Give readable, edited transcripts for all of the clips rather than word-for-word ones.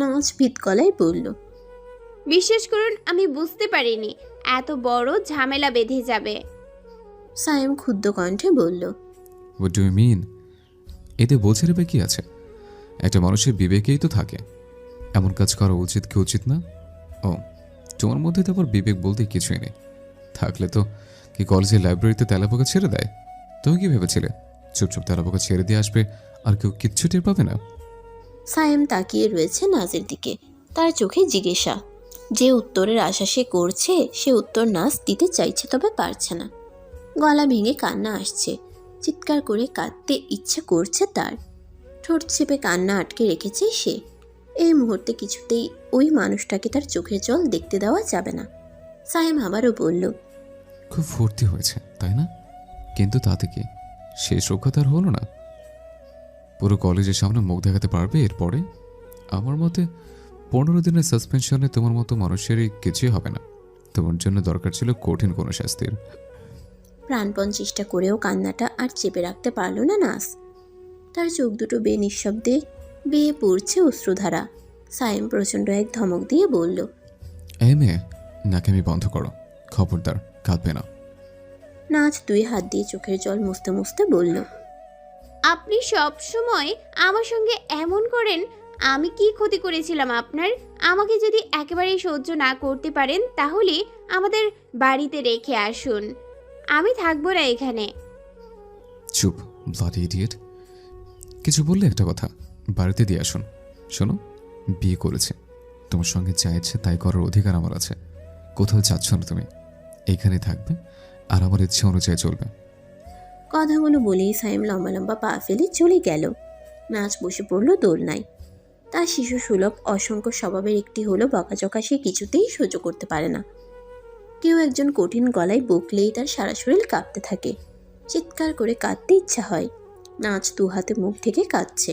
নাচ ভীত গলায় বলল, বিশ্বাস করুন আমি বুঝতে পারিনি এত বড় ঝামেলা বেঁধে যাবে। সায়েম ক্ষুদ্র কণ্ঠে বলল, হোয়াট ডু ইউ মিন? এতে বলছে রেবে কি আছে? একটা মানুষের বিবেকেই তো থাকে। এমন কাজ করা উচিত কি উচিত না? ও, তোমার মধ্যে তো আবার বিবেক বলতে কিছুই নেই। থাকলে তো কি কলেজের লাইব্রেরিতে তেলাপোকা ছেড়ে দেয়? তুমি কি ভেবেছিলে চুপচাপ তেলাপোকা ছেড়ে দিয়ে আসবে আর কেউ কিচ্ছু টের পাবে না? সায়েম তাকিয়ে রয়েছে নাজের দিকে। তার চোখে জিজ্ঞাসা। যে উত্তরের আশা সে করছে সে উত্তর নাজ দিতে চাইছে, তবে পারছে না। গলা ভেঙে কান্না আসছে। চিৎকার করে কাঁদতে ইচ্ছে করছে তার। ঠোঁট চেপে কান্না আটকে রেখেছে সে। এই মুহূর্তে কিছুতেই ওই মানুষটাকে তার চোখের জল দেখতে দেওয়া যাবে না। সায়েম আবারও বলল, খুব ফুর্তি হয়েছে তাই না? কিন্তু তাতে কি শেষ রক্ষা তার হলো না? পুরো কলেজের সামনে মুখ দেখাতে পারবে এরপরে? আমার মতে 15 দিনের সাসপেনশনে তোমার মতো মানুষেরই কিছুই হবে না। তোমার জন্য দরকার ছিল কঠিন কোনো শাস্তির। প্রাণপণ চেষ্টা করেও কান্নাটা আর চেপে রাখতে পারল না নাস। তার চোখ দুটো নিঃশব্দে বেয়ে পড়ছে অশ্রুধারা। সায়েম প্রচণ্ড এক ধমক দিয়ে বলল, এই মেয়ে, নাকামি বন্ধ করো, খবরদার কাঁদবে না। নাচ 2 হাত দিয়ে চোখের জল মুছতে মুছতে বলল, আপনি সব সময় আমার সঙ্গে এমন করেন। আমি কি ক্ষতি করেছিলাম আপনার? আমাকে যদি একেবারেই সহ্য না করতে পারেন তাহলে আমাদের বাড়িতে রেখে আসুন, আমি থাকবো না এখানে। চুপ, ব্লাডি ইডিয়েট। কিছু বললে একটা কথা, বাড়িতে দিয়ে আসুন। শোনো, বিয়ে করেছে, তোমার সঙ্গে যা ইচ্ছে তাই করার অধিকার আমার আছে। কোথাও যাচ্ছ না তুমি, এইখানে থাকবে আর আমার ইচ্ছে অনুযায়ী চলবে। কথাগুলো বলেই সায়েম লম্বা লম্বা পা ফেলে চলে গেল। নাচ বসে পড়ল দোলনায়। তার শিশু সুলভ অসংখ্য স্বভাবের একটি হলো বকাঝকা সে কিছুতেই সহ্য করতে পারে না। কেউ একজন কঠিন গলায় বকলেই তার সারা শরীর কাঁপতে থাকে। চিৎকার করে কাঁদতে ইচ্ছা হয়। নাচ 2 হাতে মুখ ঢেকে কাঁদছে।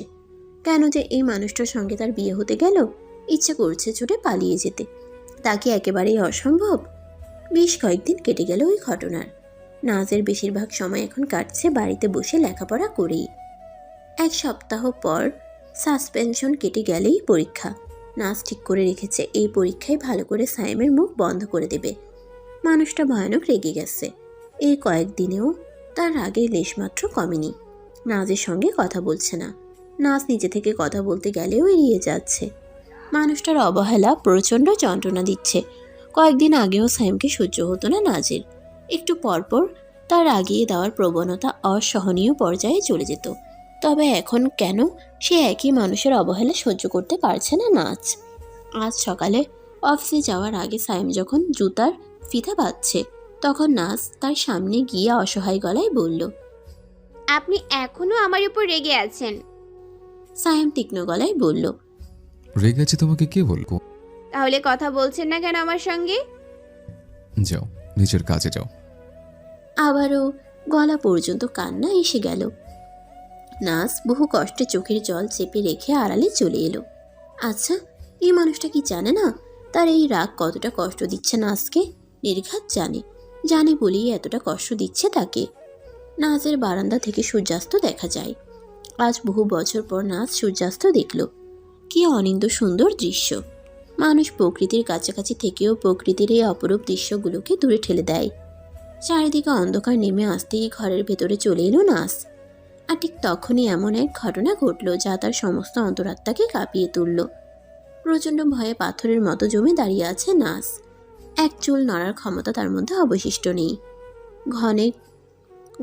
কেন যে এই মানুষটার সঙ্গে তার বিয়ে হতে গেল? ইচ্ছে করছে ছুটে পালিয়ে যেতে। তা কি একেবারেই অসম্ভব? বেশ কয়েকদিন কেটে গেল ওই ঘটনার। নাজের বেশিরভাগ সময় এখন কাটছে বাড়িতে বসে লেখাপড়া করেই। 1 সপ্তাহ পর সাসপেনশন কেটে গেলেই পরীক্ষা। নাজ ঠিক করে রেখেছে এই পরীক্ষায় ভালো করে সায়েমের মুখ বন্ধ করে দেবে। মানুষটা ভয়ানক রেগে গেছে। এই কয়েকদিনেও তার রাগের লেশমাত্র কমেনি। নাজের সঙ্গে কথা বলছে না। নাজ নিজে থেকে কথা বলতে গেলেও এড়িয়ে যাচ্ছে। মানুষটার অবহেলা প্রচণ্ড যন্ত্রণা দিচ্ছে। কয়েকদিন আগেও সায়েমকে সহ্য হতো না নাজের। একটু পরপর তার আগিয়ে দেওয়ার প্রবণতা অসহনীয় পর্যায়ে চলে যেত। তবে এখন কেন সে একই মানুষের অবহেলা সহ্য করতে পারছে না নাজ। আজ সকালে অফিসে যাওয়ার আগে সায়েম যখন জুতার ফিতা বাঁধছে তখন নাজ তার সামনে গিয়ে অসহায় গলায় বলল, আপনি এখনো আমার উপর রেগে আছেন? সায়েম তীক্ষ্ণ গলায় বলল, রেগে আছে তোমাকে কে বলবো? তাহলে কথা বলছেন না কেন আমার সঙ্গে? যাও, নিজের কাজে যাও। আবারও গলা পর্যন্ত কান্না এসে গেল। নাজ বহু কষ্টে চোখের জল চেপে রেখে আড়ালে চলে এলো। আচ্ছা, এই মানুষটা কি জানে না তার এই রাগ কতটা কষ্ট দিচ্ছে নাজকে? নির্ঘাত জানে। জানে বলেই এতটা কষ্ট দিচ্ছে তাকে। নাজের বারান্দা থেকে সূর্যাস্ত দেখা যায়। আজ বহু বছর পর নাজ সূর্যাস্ত দেখল। কি অনিন্দ্য সুন্দর দৃশ্য! মানুষ প্রকৃতির কাছাকাছি থেকেও প্রকৃতির এই অপরূপ দৃশ্যগুলোকে দূরে ঠেলে দেয়। চারিদিকে অন্ধকার নেমে আসতেই ঘরের ভেতরে চলে এলো নাজ। আর ঠিক তখনই এমন এক ঘটনা ঘটল যা তার সমস্ত অন্তরাত্মাকে কাঁপিয়ে তুলল। প্রচণ্ড ভয়ে পাথরের মতো জমে দাঁড়িয়ে আছে নাজ। এক চুল নড়ার ক্ষমতা তার মধ্যে অবশিষ্ট নেই। ঘনে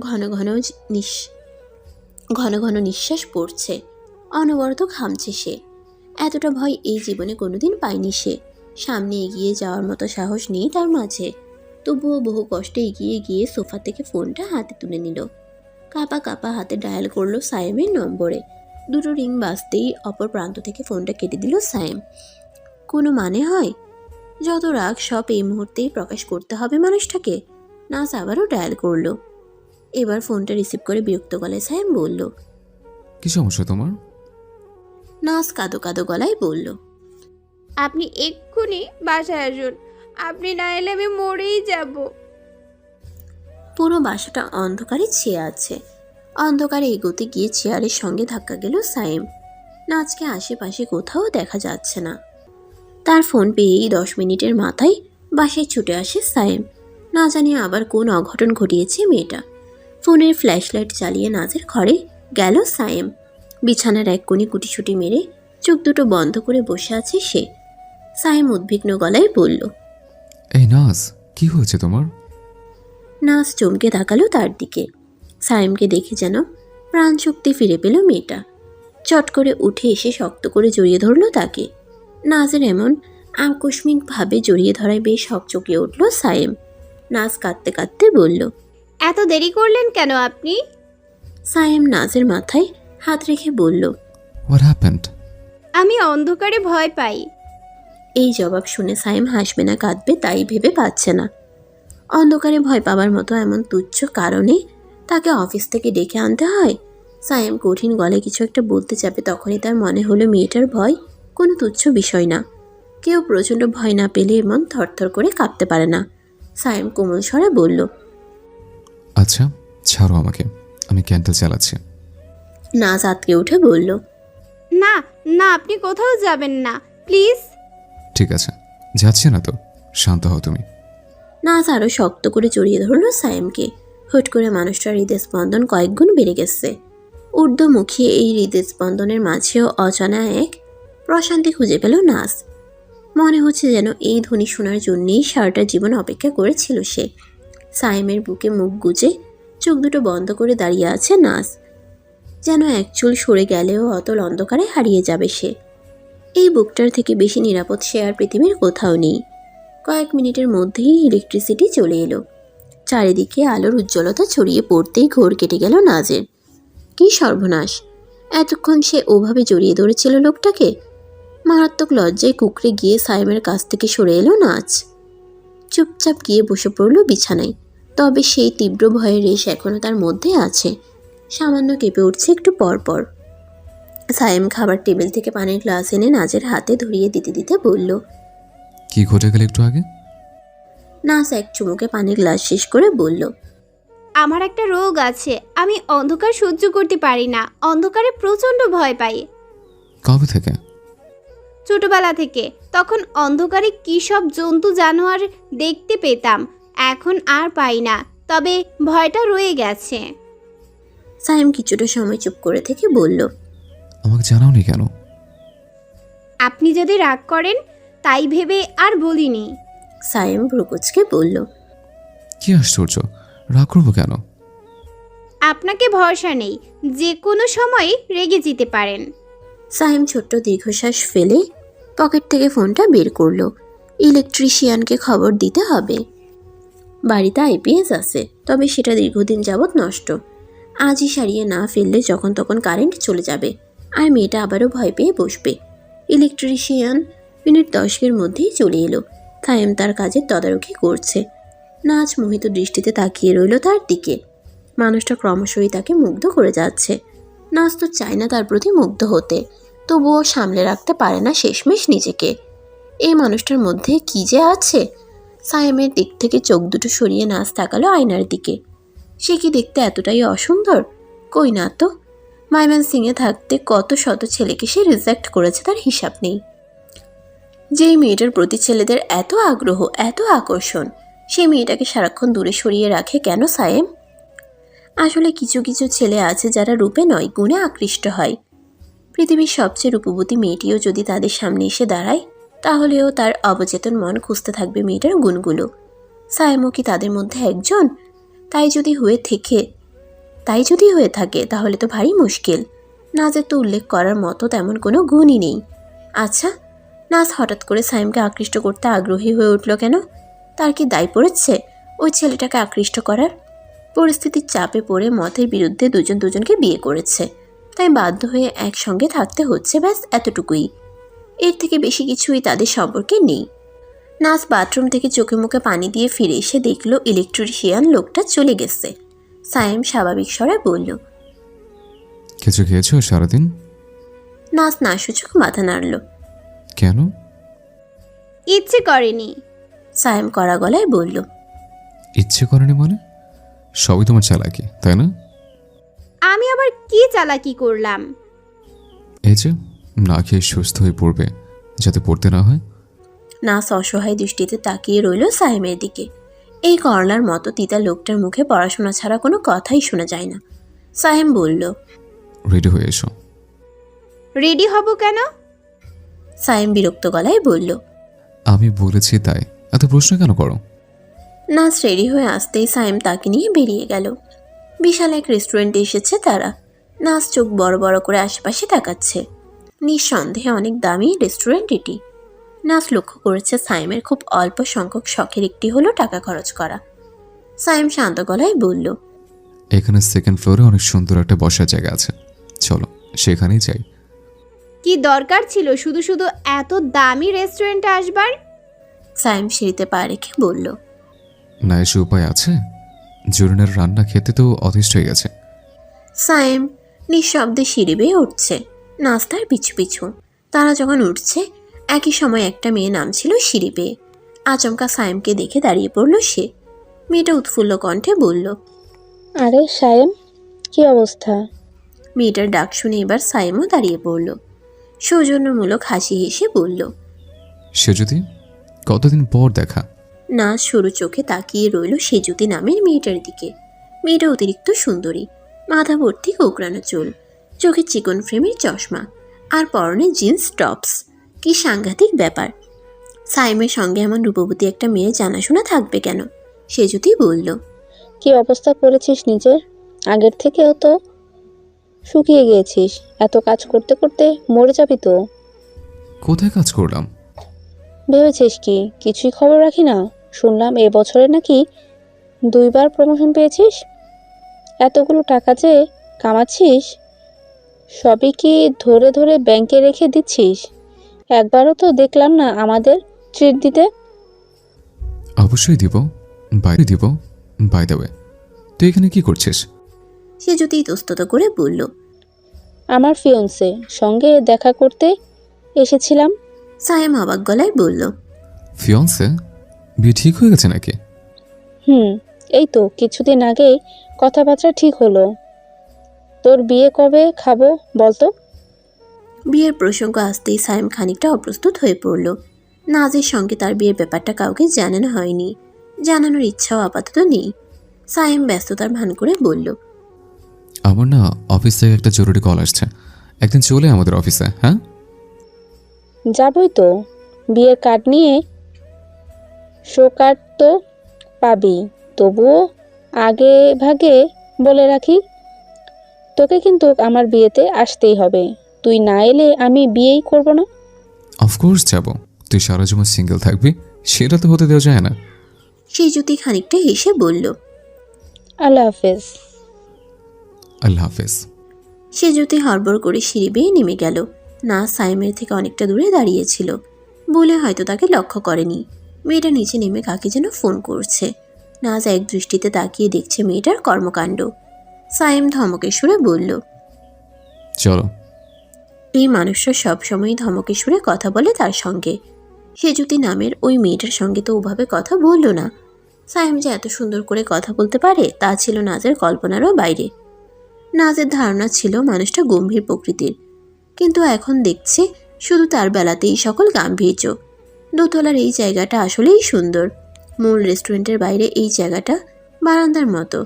ঘন ঘন ঘন ঘন নিঃশ্বাস পড়ছে। অনবরত ঘামছে সে। এতটা ভয় এই জীবনে কোনোদিন পায়নি সে। সামনে এগিয়ে যাওয়ার মতো সাহস নেই তার মাঝে। তবুও বহু কষ্টে এগিয়ে গিয়ে সোফা থেকে ফোনটা হাতে তুলে নিল। কাঁপা কাঁপা হাতে ডায়াল করলো সায়েমের নম্বরে। 2টো রিং বাজতেই অপর প্রান্ত থেকে ফোনটা কেটে দিল সায়েম। কোনো মানে হয়? যত রাগ সব এই মুহূর্তেই প্রকাশ করতে হবে মানুষটাকে। নাজ আবারও ডায়াল করলো। এবার ফোনটা রিসিভ করে বিরক্ত গলায় সায়েম বলল, কি সমস্যা তোমার? নাজ কাঁদো কাঁদো গলায় বলল, আপনি এক্ষুনি বাসায় আসুন, আপনি না এলে আমি মরেই যাব। পুরো বাসাটা অন্ধকারে ছেয়ে আছে। অন্ধকারে এগোতে গিয়ে চেয়ারের সঙ্গে ধাক্কা গেল সায়েম। নাজকে আশেপাশে কোথাও দেখা যাচ্ছে না। তার ফোন পেয়েই 10 মিনিটের মাথায় বাসায় ছুটে আসে সায়েম। না জানি আবার কোন অঘটন ঘটিয়েছে মেয়েটা। ফোনের ফ্ল্যাশলাইট চালিয়ে নাজের ঘরে গেল সায়েম। বিছানার এক কোণে কুটিছুটি মেরে চোখ দুটো বন্ধ করে বসে আছে সে। সায়েম উদ্বিগ্ন গলায় বলল, এই নাজ, কি হয়েছে তোমার? নাজ চমকে তাকালো তার দিকে। সায়েমকে দেখে যেন প্রাণ শক্তি ফিরে পেল মেয়েটা। চট করে উঠে এসে শক্ত করে জড়িয়ে ধরল তাকে। নাজের এমন আকস্মিকভাবে জড়িয়ে ধরায় বেশ হকচকিয়ে উঠল সায়েম। নাজ কাঁদতে কাঁদতে বলল, এত দেরি করলেন কেন আপনি? সায়েম নাজের মাথায় হাত রেখে বলল, হোয়াট হ্যাপেন্ড? আমি অন্ধকারে ভয় পাই। এই জবাব শুনে সায়েম হাসবে না কাঁদবে তাই ভেবে পাচ্ছে না। অন্ধকারে ভয় পাবার মতো এমন তুচ্ছ কারণে তাকে অফিস থেকে ডেকে আনতে হয়। সায়েম কঠিন গলায় কিছু একটা বলতে যাবে, তখনই তার মনে হলো মেয়েটার ভয় কোনো তুচ্ছ বিষয় না। কেউ প্রচণ্ড ভয় না পেলে এমন থরথর করে কাঁপতে পারে না। সায়েম কোমল স্বরে বলল, আচ্ছা, ছাড়ো আমাকে, আমি ক্যান্ডেল চালাচ্ছি। নাজ আতকে উঠে বলল, না না, আপনি কোথাও যাবেন না, প্লিজ। ঠিক আছে, যাচ্ছে না তো, শান্ত হও তুমি। নাজ আরও শক্ত করে জড়িয়ে ধরল সায়েমকে। হুট করে মানুষটার হৃদয় স্পন্দন কয়েক গুণ বেড়ে গেছে। ঊর্ধ্বমুখী এই হৃদয় স্পন্দনের মাঝেও অজানা এক প্রশান্তি খুঁজে পেল নাজ। মনে হচ্ছে যেন এই ধ্বনি শোনার জন্যেই সারাটা জীবন অপেক্ষা করেছিল সে। সায়েমের বুকে মুখ গুজে চোখ দুটো বন্ধ করে দাঁড়িয়ে আছে নাজ। যেন এক চুল সরে গেলেও অতল অন্ধকারে হারিয়ে যাবে সে। এই বুকটার থেকে বেশি নিরাপদ সে আর পৃথিবীর কোথাও নেই। কয়েক মিনিটের মধ্যেই ইলেকট্রিসিটি চলে এলো। চারিদিকে আলোর উজ্জ্বলতা ছড়িয়ে পড়তেই ঘোর কেটে গেল নাজের। কি সর্বনাশ! এতক্ষণ সে ওভাবে জড়িয়ে ধরেছিল লোকটাকে। মারাত্মক লজ্জায় কুকড়ে গিয়ে সায়েমের কাছ থেকে সরে এলো নাজ। চুপচাপ গিয়ে বসে পড়ল বিছানায়। তবে সেই তীব্র ভয়ের রেশ এখনও তার মধ্যে আছে। সামান্য কেঁপে উঠছে একটু পর পর। সায়েম খাবার টেবিল থেকে পানির গ্লাস এনে নাজের হাতে ধরিয়ে দিতে দিতে বলল, কি ঘটে গেল একটু আগে? নাজ এক চুমুকে পানির গ্লাস শেষ করে বলল, আমার একটা রোগ আছে, আমি অন্ধকার সহ্য করতে পারি না, অন্ধকারে প্রচণ্ড ভয় পাই। কবে থেকে? ছোটবেলা থেকে। তখন অন্ধকারে কী সব জন্তু জানোয়ার দেখতে পেতাম, এখন আর পাই না, তবে ভয়টা রয়ে গেছে। সায়েম কিছুটা সময় চুপ করে থেকে বলল, আমাকে জানাওনি কেন? আপনি যদি রাগ করেন তাই ভেবে আর বলিনি। সায়েম ভ্রুকুচকে বলল, কি আশ্চর্য, রাগ করবো কেন? আপনাকে ভরসা নেই, যে কোনো সময় রেগে যেতে পারেন। সায়েম ছোট্ট দীর্ঘশ্বাস ফেলে পকেট থেকে ফোনটা বের করলো। ইলেকট্রিশিয়ানকে খবর দিতে হবে। বাড়িতে আইপিএস আছে, তবে সেটা দীর্ঘদিন যাবৎ নষ্ট। আজই সারিয়ে না ফেললে যখন তখন কারেন্ট চলে যাবে, আর মেয়েটা আবারও ভয় পেয়ে বসবে। ইলেকট্রিশিয়ান মিনিট 10-এর মধ্যেই চলে এলো। সায়েম তার কাজের তদারকি করছে। নাচ মোহিত দৃষ্টিতে তাকিয়ে রইল তার দিকে। মানুষটা ক্রমশই তাকে মুগ্ধ করে যাচ্ছে। নাচ তো চায় না তার প্রতি মুগ্ধ হতে, তবুও সামলে রাখতে পারে না শেষমেশ নিজেকে। এই মানুষটার মধ্যে কি যে আছে! সায়েমের দিক থেকে চোখ দুটো সরিয়ে নাচ তাকালো আয়নার দিকে। সে কি দেখতে এতটাই অসুন্দর? কই না তো। ময়মনসিংহে থাকতে কত শত ছেলেকে সে রিজেক্ট করেছে তার হিসাব নেই। যেই মেয়েটার প্রতি ছেলেদের এত আগ্রহ, এত আকর্ষণ, সেই মেয়েটাকে সারাক্ষণ দূরে সরিয়ে রাখে কেন সায়েম? আসলে কিছু কিছু ছেলে আছে যারা রূপে নয় গুণে আকৃষ্ট হয়। পৃথিবীর সবচেয়ে রূপবতী মেয়েটিও যদি তাদের সামনে এসে দাঁড়ায়, তাহলেও তার অবচেতন মন খুঁজতে থাকবে মেয়েটার গুণগুলো। সায়েমও কি তাদের মধ্যে একজন? তাই যদি হয়ে থাকে তাহলে তো ভারী মুশকিল। নাজের তো উল্লেখ করার মতো তেমন কোনো গুণই নেই। আচ্ছা, নাজ হঠাৎ করে সায়েমকে আকৃষ্ট করতে আগ্রহী হয়ে উঠল কেন? তার কি দায় পড়েছে ওই ছেলেটাকে আকৃষ্ট করার? পরিস্থিতির চাপে পড়ে মতের বিরুদ্ধে দুজন দুজনকে বিয়ে করেছে, তাই বাধ্য হয়ে একসঙ্গে থাকতে হচ্ছে, ব্যাস এতটুকুই। এর থেকে বেশি কিছুই তাদের সম্পর্কে নেই। নাজ বাথরুম থেকে চোখে মুখে পানি দিয়ে ফিরে এসে দেখল ইলেকট্রিশিয়ান লোকটা চলে গেছে। সায়েম স্বাভাবিক স্বরে বলল, কিছু খেয়েছো সারাদিন? নাজ নাসূচক মাথা নাড়ল। কেন? ইচ্ছে করেনি। সায়েম কড়া গলায় বলল, ইচ্ছে করেনি মানে? সবই তোমার চালাকি, তাই না? আমি আবার কি চালাকি করলাম? এই যে না খেয়ে সুস্থ হয়ে পড়বে, যাতে পড়তে না হয়। নাস অসহায় দৃষ্টিতে তাকিয়ে রইল সাইমের দিকে। এই করলার মতো তিতা লোকটার মুখে পড়াশোনা ছাড়া কোনো কথাই শোনা যায় না। সাইম বলল, রেডি হয়ে এসো। রেডি হব কেন? সাইম বিরক্ত গলায় বলল। আমি বলেছি তাই, এত প্রশ্ন কেন করো? নাস রেডি হয়ে আসতেই সাইম তাকে নিয়ে বেরিয়ে গেল। বিশাল এক রেস্টুরেন্টে এসেছে তারা। নাস চোখ বড় বড় করে আশেপাশে তাকাচ্ছে। নিঃসন্দেহে অনেক দামি রেস্টুরেন্ট এটি। নাস লক্ষ্য করেছে সাইমের খুব অল্প সংখ্যক শখের একটি হলো টাকা খরচ করা। সাইম শান্ত গলায় বলল, এখানে সেকেন্ড ফ্লোরে অনেক সুন্দর একটা বসার জায়গা আছে, চলো সেখানেই যাই। কি দরকার ছিল শুধু শুধু এত দামি রেস্টুরেন্টে আসবার? সাইম সিঁড়িতে পা রেখে বলল, না এসে উপায় আছে? জোরিনের রান্না খেতে তো অতিষ্ঠ হয়ে গেছে। সাইম নিঃশব্দে সিঁড়ি বেয়ে উঠছে, নাস্তার পিছু পিছু। তারা যখন উঠছে একই সময় একটা মেয়ে নামছিল সিঁড়ি বেয়ে। আচমকা সাইমকে দেখে দাঁড়িয়ে পড়ল সে। মেয়েটা উৎফুল্ল কণ্ঠে বলল, আরে সায়েম, কি অবস্থা? মেয়েটার ডাক শুনে এবার সাইমও দাঁড়িয়ে পড়ল। সৌজন্যমূলক হাসি হেসে বলল, সে যদি, কতদিন পর দেখা। না সরু চোখে তাকিয়ে রইল সেজুতি নামের মেয়েটার দিকে। মেয়েটা অতিরিক্ত সুন্দরী, মাথা ভর্তি কোঁকড়ানো চুল, চোখে চিকন ফ্রেমের চশমা, আর পরনে জিন্স টপস। কি সাংঘাতিক ব্যাপার! সাইমের সঙ্গে এমন রূপবতী একটা মেয়ে জানাশোনা থাকবে কেন? সেজুতি বলল, কি অবস্থা করেছিস নিজের? আগের থেকেও তো শুকিয়ে গিয়েছিস। এত কাজ করতে করতে মরে যাবি তো। কোথায় কাজ করলাম? ভেবেছিস কি কিছুই খবর রাখি না? শুনলাম এবছরে নাকি 2বার প্রমোশন পেয়েছিস। এতগুলো টাকা যে কামাচ্ছিস, সবই কি ধরে ধরে ব্যাংকে রেখে দিচ্ছিস? একবারও তো দেখলাম না আমাদের ট্রিট দিতে। অবশ্যই দিব, বাইরে দিব। বাই দ্য ওয়ে, তুই এখানে কি করছিস? সেজুতি ইতস্তত করে বলল, আমার ফিয়ন্সে সঙ্গে দেখা করতে এসেছিলাম। সাইম অবাক গলায় বলল, ফিয়ন্সে? বিয়ে ঠিক হয়ে গেছে নাকি? এই তো কিছুদিন আগেই কথাবার্তা ঠিক হলো। তোর বিয়ে কবে খাবো বলতো? বিয়ের প্রসঙ্গ আসতেই সাইম খানিকটা অপ্রস্তুত হয়ে পড়ল। নাজের সঙ্গে তার বিয়ের ব্যাপারটা কাউকে জানানো হয়নি, জানানোর ইচ্ছাও আপাতত নেই। সাইম ব্যস্ততার ভান করে বলল, আমার না অফিস থেকে একটা জরুরি কল আসছে, একদিন চলে আমাদের অফিসে। হ্যাঁ যাবই তো। বিয়ের কার্ড নিয়ে শো কার্ড তো পাবি, তবুও আগে ভাগে বলে রাখি, তোকে কিন্তু আমার বিয়েতে আসতেই হবে। তুই না এলে আমি বিয়েই করব না। অফকোর্স যাব। তুই সারা জীবন সিঙ্গেল থাকবি, সেটা তো হতে দেওয়া যায় না। সেই জ্যোতি খানিকটা হেসে বলল, আল্লাহ হাফেজ। আল্লাহ হাফেজ। সে জ্যোতি হড়বড় করে সিঁড়ি বেয়ে নেমে গেল। না সাইমের থেকে অনেকটা দূরে দাঁড়িয়েছিল বলে হয়তো তাকে লক্ষ্য করেনি। মেয়েটা নিচে নেমে কাকে যেন ফোন করছে। নাজ এক দৃষ্টিতে তাকিয়ে দেখছে মেয়েটার কর্মকাণ্ড। সাইম ধমকের সুরে বলল, চলো। এই মানুষটা সবসময়ই ধমকের সুরে কথা বলে তার সঙ্গে। সেজুতি নামের ওই মেয়েটার সঙ্গে তো ওভাবে কথা বলল না। সাইম যে এত সুন্দর করে কথা বলতে পারে তা ছিল নাজের কল্পনারও বাইরে। নাজের ধারণা ছিল মানুষটা গম্ভীর প্রকৃতির, কিন্তু এখন দেখছে শুধু তার বেলাতেই সকল গাম্ভীর্য। দোতলার এই জায়গাটা আসলেই সুন্দর। মূল রেস্টুরেন্টের বাইরে এই জায়গাটা বারান্দার মতো,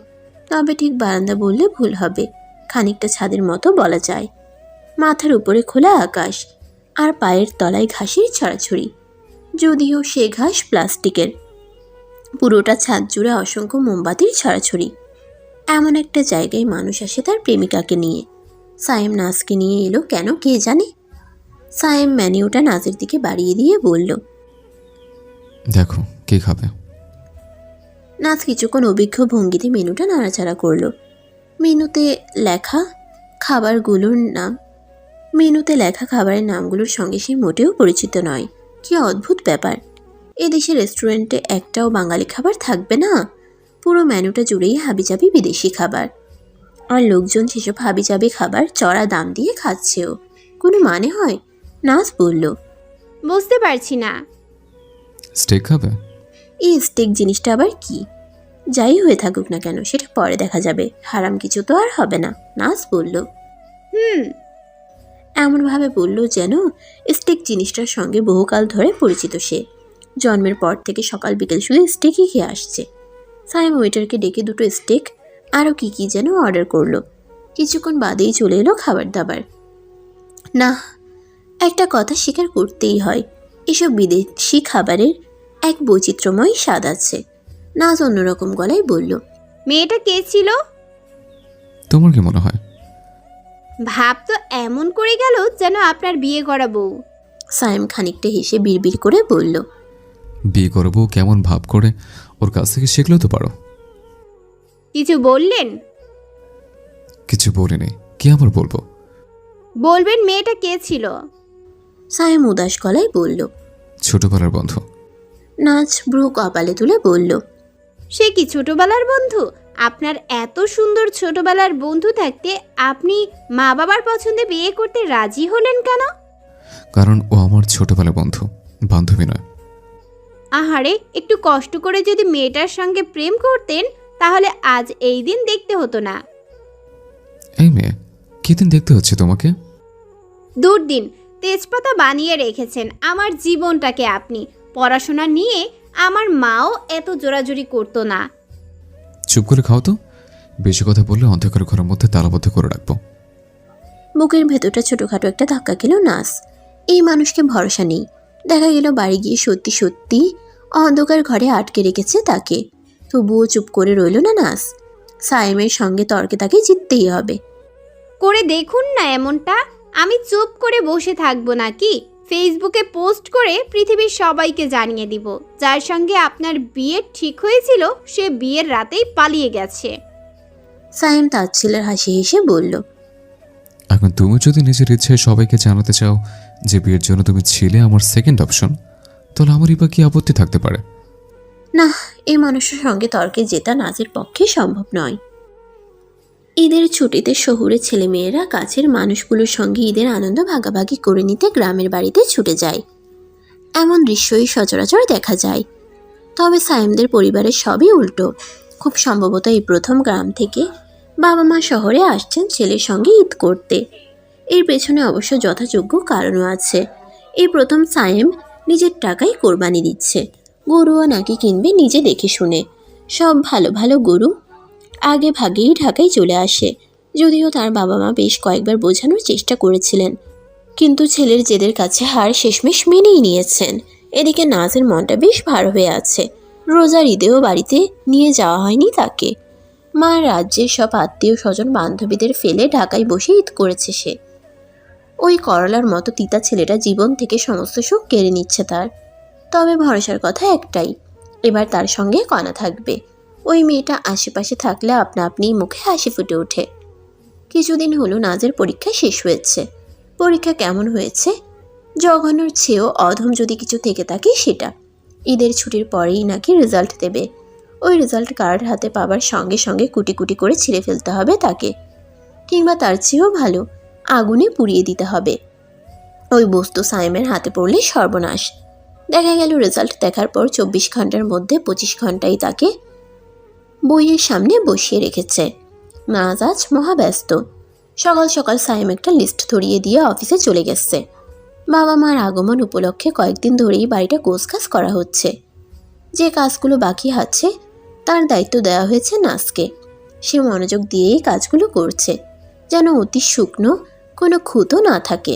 তবে ঠিক বারান্দা বললে ভুল হবে, খানিকটা ছাদের মতো বলা যায়। মাথার উপরে খোলা আকাশ, আর পায়ের তলায় ঘাসের ছড়াছড়ি, যদিও সে ঘাস প্লাস্টিকের। পুরোটা ছাদ জুড়ে অসংখ্য মোমবাতির ছড়াছড়ি। এমন একটা জায়গায় মানুষ আসে তার প্রেমিকাকে নিয়ে। সাইম নাজকে নিয়ে এলো কেন কে জানে। সাইম মেনুটা নাজের দিকে বাড়িয়ে দিয়ে বলল, দেখো কে খাবে। নাজ কিছুক্ষণ অভিজ্ঞ ভঙ্গিতে মেনুটা নাড়াচাড়া করলো। মেনুতে লেখা খাবারের নামগুলোর সঙ্গে সে মোটেও পরিচিত নয়। কি অদ্ভুত ব্যাপার! এদেশে রেস্টুরেন্টে একটাও বাঙালি খাবার থাকবে না। পুরো মেনুটা জুড়েই হাবিজাবি বিদেশি খাবার, আর লোকজন সেসব হাবিজাবি খাবার চড়া দাম দিয়ে খাচ্ছেও। কোনো মানে হয়? নাজ বলল, বুঝতে পারছি না। স্টেক খাবে? এই স্টেক জিনিসটা আবার কি? যাই হয়ে থাকুক না কেন সেটা পরে দেখা যাবে, হারাম কিছু তো আর হবে না, নাজ বলল। এমনভাবে বলল যেন স্টেক জিনিসটার সঙ্গে বহুকাল ধরে পরিচিত সে। জন্মের পর থেকে সকাল বিকেল শুধু স্টেকই খেয়ে আসছে। সাইম ওয়েটারকে ডেকে দুটো স্টেক আরও কি কি যেন অর্ডার করলো। কিছুক্ষণ বাদেই চলে এলো খাবার দাবার। না, একটা কথা স্বীকার করতেই হয়, এসব বিদেশি খাবারের এক বৈচিত্র্যময় স্বাদ আছে। নাজ অন্যরকম গলায় বলল, মেয়েটা কে ছিল? তোমার কি মনে হয়? ভাব তো এমন করে গেল যেন আপনার বিয়ে করা বউ। সাইম খানিকটা হেসে বিড়বিড় করে বলল, বিয়ে করবো কেমন ভাব করে ওর কাছ থেকে শিখলেও তো পারো। কিছু বললেন? কিছু বলিনি, কি আবার বলবো? বলবেন মেয়েটা কে ছিল? সাইম উদাস গলায় বলল। ছোটবেলার বন্ধু। নাচ ব্রু কপালে তুলে বলল, সে কি ছোটবেলার বন্ধু? আপনার এত সুন্দর ছোটবেলার বন্ধু থাকতে আপনি মা বাবার পছন্দে বিয়ে করতে রাজি হলেন কেন? কারণ ও আমার ছোটবেলার বন্ধু, বান্ধবী নয়। আহারে, একটু কষ্ট করে যদি মেয়েটার সঙ্গে প্রেম করতেন তাহলে আজ এই দিন দেখতে হতো না। এই মেয়ে, কি দিন দেখতে হচ্ছে তোমাকে? দুর্দিন তেজপাতা বানিয়ে রেখেছেন আমার জীবনটাকে আপনি। পড়াশোনা নিয়ে আমার মাও এত জোরাজুরি করতো না। চুপ করে খাও তো, বেশি কথা বললে অন্ধকার ঘরের মধ্যে তালাবদ্ধ করে রাখবো। বুকের ভেতরটা ছোটখাটো একটা ধাক্কা খেল নাস। এই মানুষকে ভরসা নেই। দেখা গেল বাড়ি গিয়ে সত্যি সত্যি অন্ধকার ঘরে আটকে রেখেছে তাকে। তবুও চুপ করে রইল না নাস। সাইমের সঙ্গে তর্কে তাকে জিততেই হবে। করে দেখুন না এমনটা। আমি চুপ করে বসে থাকবো নাকি? ফেসবুকে পোস্ট করে পৃথিবীর সবাইকে জানিয়ে দিব যার সঙ্গে আপনার বিয়ে ঠিক হয়েছিল সে বিয়ের রাতেই পালিয়ে গেছে। সাইম তার ছেলের হাসি হেসে বলল, এখন তুমি যদি নিজের ইচ্ছায় সবাইকে জানাতে চাও যে বিয়ের জন্য তুমি ছিলে আমার সেকেন্ড অপশন, তাহলে আমারই বা কি আপত্তি থাকতে পারে? না, এই মানুষের সঙ্গে তর্কে জেতা নাজের পক্ষে সম্ভব নয়। ঈদের ছুটিতে শহুরে ছেলেমেয়েরা কাছের মানুষগুলোর সঙ্গে ঈদের আনন্দ ভাগাভাগি করে নিতে গ্রামের বাড়িতে ছুটে যায়। এমন দৃশ্যই সচরাচর দেখা যায়। তবে সাইমদের পরিবারের সবই উল্টো। খুব সম্ভবত এই প্রথম গ্রাম থেকে বাবা মা শহরে আসছেন ছেলের সঙ্গে ঈদ করতে। এর পেছনে অবশ্য যথাযোগ্য কারণও আছে। এই প্রথম সাইম নিজের টাকায় কোরবানি দিচ্ছে। গরুও নাকি কিনবে নিজে দেখে শুনে। সব ভালো ভালো গরু আগে ভাগেই ঢাকায় চলে আসে। যদিও তার বাবা মা বেশ কয়েকবার বোঝানোর চেষ্টা করেছিলেন, কিন্তু ছেলের জেদের কাছে হার শেষমেশ মেনেই নিয়েছেন। এদিকে নাজের মনটা বেশ ভার হয়ে আছে। রোজার ঈদেও বাড়িতে নিয়ে যাওয়া হয়নি তাকে। মার রাজ্যের সব আত্মীয় স্বজন বান্ধবীদের ফেলে ঢাকায় বসে ঈদ করেছে সে। ওই করলার মতো তিতা ছেলেটা জীবন থেকে সমস্ত সুখ কেড়ে নিচ্ছে তার। তবে ভরসার কথা একটাই, এবার তার সঙ্গে কণা থাকবে। ওই মেয়েটা আশেপাশে থাকলে আপনা আপনি মুখে হাসি ফুটে ওঠে। কিছুদিন হলো নাজের পরীক্ষা শেষ হয়েছে। পরীক্ষা কেমন হয়েছে? জঘন্যর চেয়েও অধম যদি কিছু থেকে থাকে সেটা। ঈদের ছুটির পরেই নাকি রেজাল্ট দেবে। ওই রেজাল্ট কার্ড হাতে পাবার সঙ্গে সঙ্গে কুটি কুটি করে ছিঁড়ে ফেলতে হবে তাকে, কিংবা তার চেয়েও ভালো আগুনে পুড়িয়ে দিতে হবে। ওই বস্তু সাইমের হাতে পড়লে সর্বনাশ। দেখা গেল রেজাল্ট দেখার পর 24 ঘন্টার মধ্যে 25 ঘন্টাই তাকে বইয়ের সামনে বসিয়ে রেখেছে। নাজ আজ মহাব্যস্ত। সকাল সকাল সাইম একটা লিস্ট ধরিয়ে দিয়ে অফিসে চলে গেছে। বাবা মার আগমন উপলক্ষে কয়েকদিন ধরেই বাড়িটা গোছগাছ করা হচ্ছে। যে কাজগুলো বাকি আছে তার দায়িত্ব দেওয়া হয়েছে নাজকে। সে মনোযোগ দিয়েই কাজগুলো করছে, যেন অতি শুকনো কোনো খুঁতো না থাকে।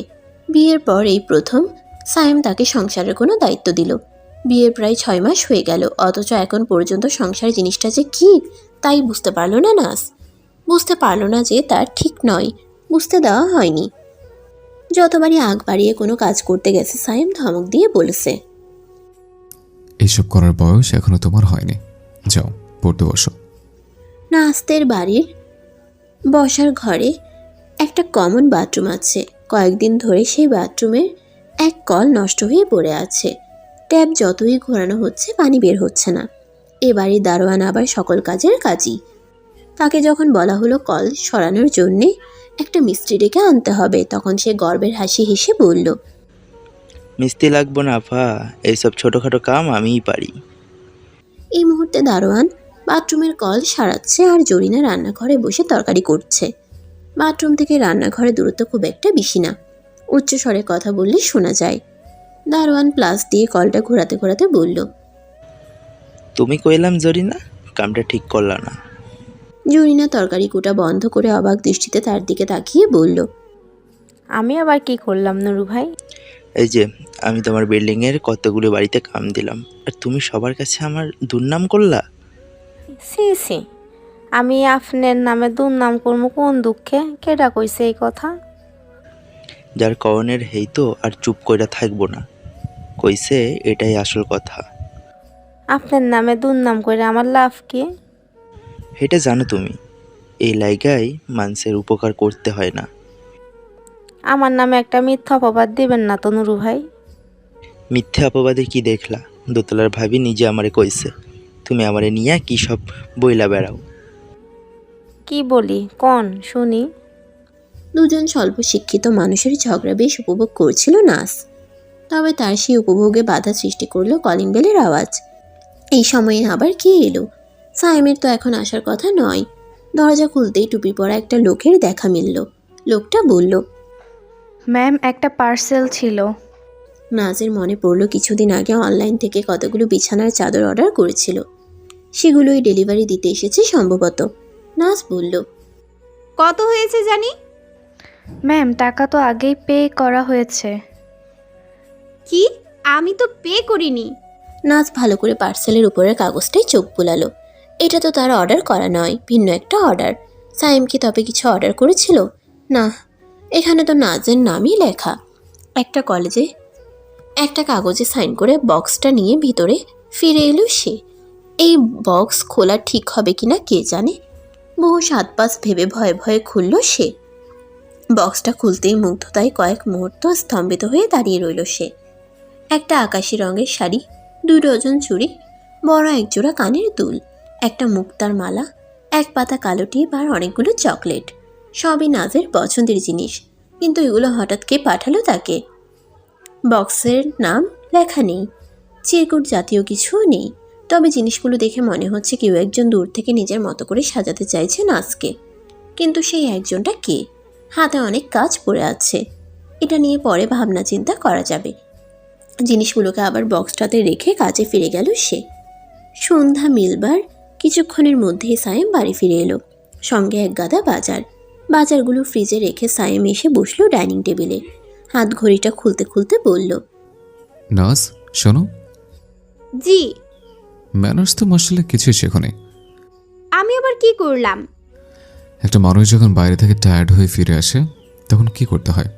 বিয়ের পর এই প্রথম সাইম তাকে সংসারের কোনো দায়িত্ব দিল। বিয়ের প্রায় 6 মাস হয়ে গেল, অথচ এখন পর্যন্ত সংসার জিনিসটা যে কী তাই বুঝতে পারল না নাজ। বুঝতে পারল না যে তার ঠিক নয়, বুঝতে দেওয়া হয়নি। যতবারই আগ বাড়িয়ে কোনো কাজ করতে গেছে সাইম ধমক দিয়ে বলেছে, এইসব করার বয়স এখনো তোমার হয়নি, যাও পড়তে বসো। নাস্তের বাড়ির বসার ঘরে একটা কমন বাথরুম আছে। কয়েকদিন ধরে সেই বাথরুমের এক কল নষ্ট হয়ে পড়ে আছে। ট্যাপ যতই ঘোরানো হচ্ছে পানি বের হচ্ছে না। এ বাড়ির দারোয়ান আবার সকল কাজের কাজই। তাকে যখন বলা হলো কল সরানোর জন্যে একটা মিস্ত্রি ডেকে আনতে হবে, তখন সে গর্বের হাসি হেসে বলল, মিস্ত্রি লাগবো না আফা, এইসব ছোটোখাটো কাম আমিই পারি। এই মুহূর্তে দারোয়ান বাথরুমের কল সারাচ্ছে আর জরিনা রান্নাঘরে বসে তরকারি করছে। বাথরুম থেকে রান্নাঘরের দূরত্ব খুব একটা বেশি না। উচ্চস্বরে কথা বললে শোনা যায়। দারোয়ান প্লাস দিয়ে কলটা ঘোরাতে ঘোরাতে বলল, তুমি কইলাম জরিনা, কামটা ঠিক করলা না। জরিনা তরকারি কুটা বন্ধ করে অবাক দৃষ্টিতে তার দিকে তাকিয়ে বলল, আমি আবার কি করলাম নুরু ভাই? এই যে আমি তোমার বিল্ডিংয়ের কতগুলো বাড়িতে কাম দিলাম, আর তুমি সবার কাছে আমার দুর্নাম করলা। সি সি, আমি আপনার নামে দুর্নাম করবো কোন দুঃখে? কেডা কইছে এই কথা? যার কওনের হেই তো আর চুপ কইরা থাকবো না, কইছে এটাই আসল কথা। আপনার নামে দুর্নাম করে আমার লাভ কি? এটা জানো তুমি, এই লাইগাই মানুষের উপকার করতে হয় না। আমার নামে একটা মিথ্যা অপবাদ দিবেন না তো নুরু ভাই। মিথ্যে অপবাদে কি দেখলা? দোতলার ভাবি নিজে আমারে কইছে তুমি আমারে নিয়া কি সব বইলা বেড়াও। কি বলি কোন শুনি? দুজন স্বল্প শিক্ষিত মানুষের ঝগড়া বেশ উপভোগ করছিল নাস। তবে তার সেই উপভোগে বাধা সৃষ্টি করলো কলিং বেলের আওয়াজ। এই সময়ে আবার কে এলো? সাইমের তো এখন আসার কথা নয়। দরজা খুলতেই টুপি পরা একটা লোকের দেখা মিলল। লোকটা বলল, ম্যাম একটা পার্সেল ছিল। নাজের মনে পড়ল কিছুদিন আগে অনলাইন থেকে কতগুলো বিছানার চাদর অর্ডার করেছিল। সেগুলোই ডেলিভারি দিতে এসেছে সম্ভবত। নাজ বলল, কত হয়েছে জানি? ম্যাম টাকা তো আগেই পে করা হয়েছে। কি? আমি তো পে করিনি। নাজ ভালো করে পার্সেলের উপরের কাগজটাই চোখ বুলালো। এটা তো তার অর্ডার করা নয়, ভিন্ন একটা অর্ডার। সাইম কি তবে কিছু অর্ডার করেছিল? না, এখানে তো নাজের নামই লেখা। একটা কলেজে একটা কাগজে সাইন করে বক্সটা নিয়ে ভিতরে ফিরে এলো সে। এই বক্স খোলা ঠিক হবে কিনা কে জানে। বহু সাত পাঁচ ভেবে ভয়ে ভয়ে খুলল সে। বক্সটা খুলতেই মুগ্ধতায় কয়েক মুহূর্ত স্তম্ভিত হয়ে দাঁড়িয়ে রইল সে। একটা আকাশি রঙের শাড়ি, 2 ডজন চুড়ি, বড় একজোড়া কানের দুল, একটা মুক্তার মালা, এক পাতা কালো টিপ আর অনেকগুলো চকলেট। সবই নাজের পছন্দের জিনিস, কিন্তু এগুলো হঠাৎ কে পাঠালো তাকে? বক্সের নাম লেখা নেই, চিরকুট জাতীয় কিছুও নেই। তবে জিনিসগুলো দেখে মনে হচ্ছে কেউ একজন দূর থেকে নিজের মতো করে সাজাতে চাইছে নাজকে। কিন্তু সেই একজনটা কে? হাতে অনেক কাজ পড়ে আছে। এটা নিয়ে পরে ভাবনা চিন্তা করা যাবে। জিনিসগুলোকে আবার বক্সটাতে রেখে কাজে ফিরে গেল সে। সন্ধ্যা মিলবার কিছুক্ষণের মধ্যেই সায়েম বাড়ি ফিরে এলো, সঙ্গে এক গাদা বাজার। বাজারগুলো ফ্রিজে রেখে সায়েম এসে বসলো ডাইনিং টেবিলে। হাত ঘড়িটা খুলতে খুলতে বলল, নাজ শোনো, জি। ম্যানার্স তো মার্শাল্লাহ কিছুই শেখনি। আমি আবার কি করলাম? একটা মানুষ যখন বাইরে থেকে টায়ার্ড হয়ে ফিরে আসে তখন কি করতে হয়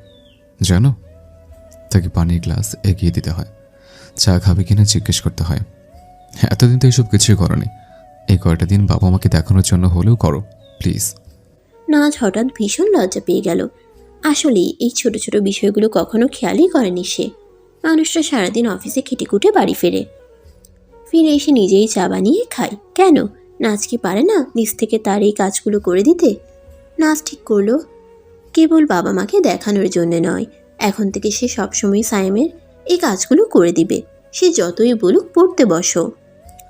জানো? তাকে পানির গ্লাস এগিয়ে দিতে হয়, চা খাবে কিনা জিজ্ঞেস করতে হয়। এতদিন তো এইসব কিছুই করনি, এই কয়টা দিন বাবা মাকে দেখানোর জন্য হলেও করো প্লিজ। নাজ হঠাৎ ভীষণ লজ্জা পেয়ে গেল। আসলে এই ছোট ছোট বিষয়গুলো কখনো খেয়ালই করেনি সে। মানুষটা সারাদিন অফিসে খেটেকুটে বাড়ি ফিরে এসে নিজেই চা বানিয়ে খায়। কেন নাজ কি পারে না নিজ থেকে তার এই কাজগুলো করে দিতে? নাজ ঠিক করলো কেবল বাবা মাকে দেখানোর জন্য নয়, এখন থেকে সে সবসময় সায়েমের এই কাজগুলো করে দিবে। সে যতই বলুক পড়তে বসো,